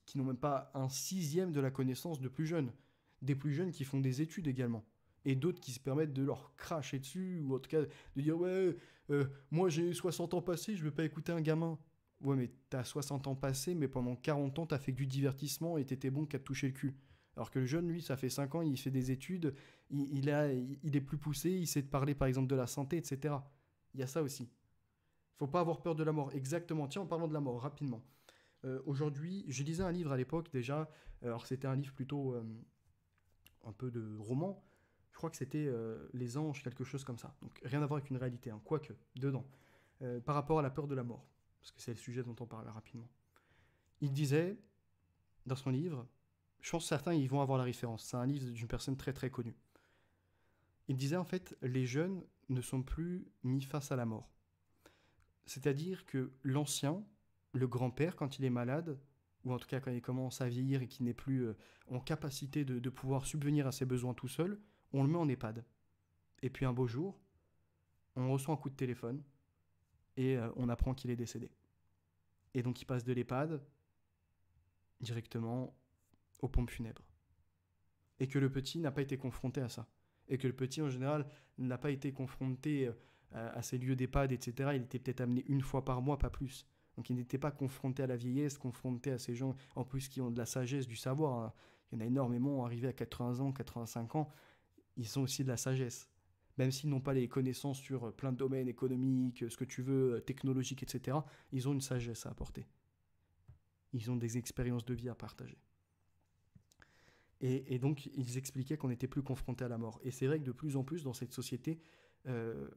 qui n'ont même pas un sixième de la connaissance de plus jeunes. Des plus jeunes qui font des études également. Et d'autres qui se permettent de leur cracher dessus, ou en tout cas de dire ouais, moi j'ai 60 ans passés, je ne vais pas écouter un gamin. Ouais, mais t'as 60 ans passés, mais pendant 40 ans, t'as fait que du divertissement et t'étais bon qu'à te toucher le cul. Alors que le jeune, lui, ça fait 5 ans, il fait des études, il est plus poussé, il sait te parler par exemple de la santé, etc. Il y a ça aussi. Faut pas avoir peur de la mort. Exactement. Tiens, en parlant de la mort, rapidement. Aujourd'hui, je lisais un livre à l'époque déjà. Alors c'était un livre plutôt un peu de roman. Je crois que c'était Les Anges, quelque chose comme ça. Donc rien à voir avec une réalité, hein, quoique, dedans. Par rapport à la peur de la mort. Parce que c'est le sujet dont on parle rapidement. Il disait, dans son livre, je pense que certains ils vont avoir la référence, c'est un livre d'une personne très très connue. Il disait en fait, les jeunes ne sont plus mis face à la mort. C'est-à-dire que l'ancien, le grand-père, quand il est malade, ou en tout cas quand il commence à vieillir et qu'il n'est plus en capacité de pouvoir subvenir à ses besoins tout seul, on le met en EHPAD. Et puis un beau jour, on reçoit un coup de téléphone et on apprend qu'il est décédé. Et donc il passe de l'EHPAD directement aux pompes funèbres. Et que le petit n'a pas été confronté à ça. Et que le petit, en général, n'a pas été confronté à ces lieux d'EHPAD, etc. Il était peut-être amené une fois par mois, pas plus. Donc il n'était pas confronté à la vieillesse, confronté à ces gens, en plus, qui ont de la sagesse, du savoir, hein. Il y en a énormément, arrivés à 80 ans, 85 ans, ils ont aussi de la sagesse. Même s'ils n'ont pas les connaissances sur plein de domaines économiques, ce que tu veux, technologiques, etc., ils ont une sagesse à apporter. Ils ont des expériences de vie à partager. Et donc, ils expliquaient qu'on n'était plus confronté à la mort. Et c'est vrai que de plus en plus, dans cette société, euh,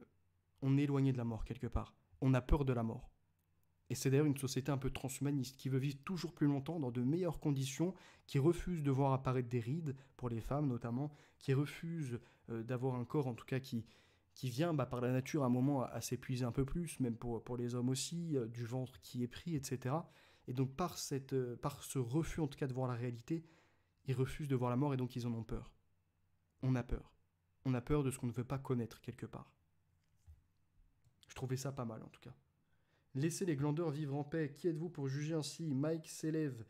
on est éloigné de la mort quelque part. On a peur de la mort. Et c'est d'ailleurs une société un peu transhumaniste, qui veut vivre toujours plus longtemps dans de meilleures conditions, qui refuse de voir apparaître des rides, pour les femmes notamment, qui refuse d'avoir un corps en tout cas qui vient par la nature à un moment à s'épuiser un peu plus, même pour les hommes aussi, du ventre qui est pris, etc. Et donc par ce refus en tout cas de voir la réalité, ils refusent de voir la mort et donc ils en ont peur. On a peur. On a peur de ce qu'on ne veut pas connaître quelque part. Je trouvais ça pas mal en tout cas. Laissez les glandeurs vivre en paix. Qui êtes-vous pour juger ainsi? Mike s'élève.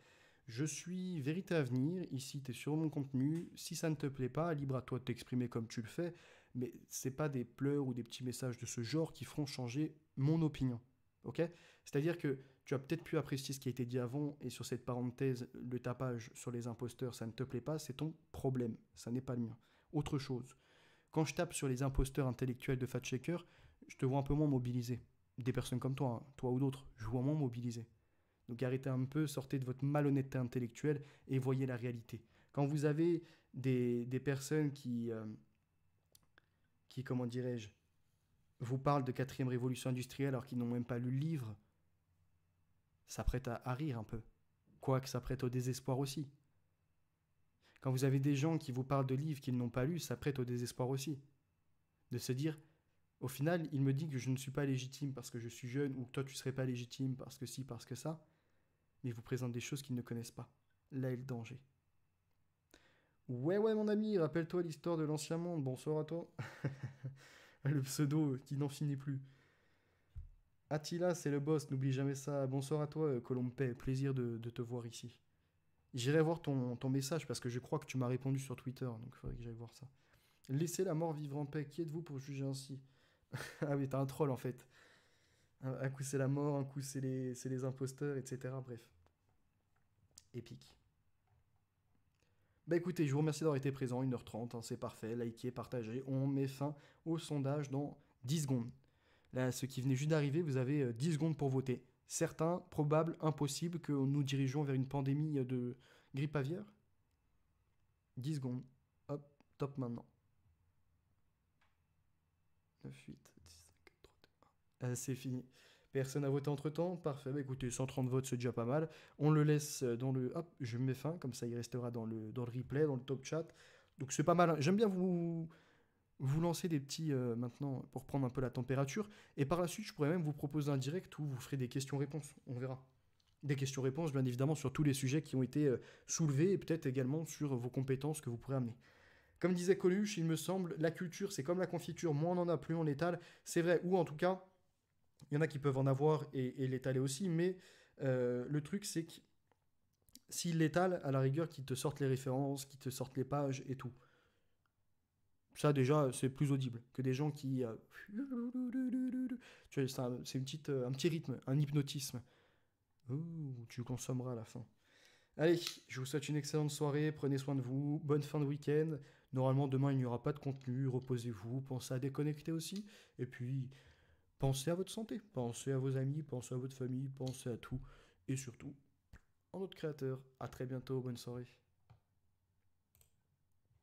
Je suis Vérité à venir. Ici, tu es sur mon contenu. Si ça ne te plaît pas, libre à toi de t'exprimer comme tu le fais. Mais c'est pas des pleurs ou des petits messages de ce genre qui feront changer mon opinion. Ok? C'est-à-dire que tu as peut-être pu apprécier ce qui a été dit avant, et sur cette parenthèse, le tapage sur les imposteurs, ça ne te plaît pas, c'est ton problème. Ça n'est pas le mien. Autre chose. Quand je tape sur les imposteurs intellectuels de Fact Checker, je te vois un peu moins mobilisé. Des personnes comme toi, hein, toi ou d'autres, je vois moins mobilisé. Donc arrêtez un peu, sortez de votre malhonnêteté intellectuelle et voyez la réalité. Quand vous avez des personnes qui, comment dirais-je, vous parlent de quatrième révolution industrielle alors qu'ils n'ont même pas lu le livre, ça prête à rire un peu. Quoique ça prête au désespoir aussi. Quand vous avez des gens qui vous parlent de livres qu'ils n'ont pas lus, ça prête au désespoir aussi. De se dire, au final, il me dit que je ne suis pas légitime parce que je suis jeune, ou que toi tu ne serais pas légitime parce que ci, parce que ça, mais il vous présente des choses qu'ils ne connaissent pas. Là est le danger. Ouais, ouais, mon ami, rappelle-toi l'histoire de l'ancien monde. Bonsoir à toi. Le pseudo qui n'en finit plus. Attila, c'est le boss, n'oublie jamais ça. Bonsoir à toi, Colompé. Plaisir de te voir ici. J'irai voir ton message parce que je crois que tu m'as répondu sur Twitter, donc il faudrait que j'aille voir ça. Laissez la mort vivre en paix. Qui êtes-vous pour juger ainsi? Ah oui, t'es un troll en fait. Un coup c'est la mort, un coup c'est les imposteurs, etc. Bref, épique. Bah écoutez, je vous remercie d'avoir été présent, 1h30, hein, c'est parfait, likez, partagez, on met fin au sondage dans 10 secondes. Là, ceux qui venaient juste d'arriver, vous avez 10 secondes pour voter. Certains, probable, impossible que nous dirigeons vers une pandémie de grippe aviaire. 10 secondes. Hop, top maintenant. 9, 8, 10, 5, 3, 2, 1. C'est fini. Personne n'a voté entre-temps. Parfait. Bah, écoutez, 130 votes, c'est déjà pas mal. On le laisse dans le... Hop, je mets fin. Comme ça, il restera dans le replay, dans le top chat. Donc c'est pas mal, hein. J'aime bien vous lancer des petits maintenant pour prendre un peu la température. Et par la suite, je pourrais même vous proposer un direct où vous ferez des questions-réponses. On verra. Des questions-réponses, bien évidemment, sur tous les sujets qui ont été soulevés et peut-être également sur vos compétences que vous pourrez amener. Comme disait Coluche, il me semble, la culture, c'est comme la confiture. Moins on en a, plus on l'étale. C'est vrai, ou en tout cas, il y en a qui peuvent en avoir et l'étaler aussi, mais le truc, c'est que s'ils l'étalent, à la rigueur, qu'ils te sortent les références, qu'ils te sortent les pages et tout. Ça, déjà, c'est plus audible que des gens qui... Tu vois, c'est un petit rythme, un hypnotisme. Ouh, tu consommeras à la fin. Allez, je vous souhaite une excellente soirée, prenez soin de vous, bonne fin de week-end. Normalement, demain, il n'y aura pas de contenu, reposez-vous, pensez à déconnecter aussi. Et puis, pensez à votre santé, pensez à vos amis, pensez à votre famille, pensez à tout. Et surtout, en notre créateur. À très bientôt, bonne soirée.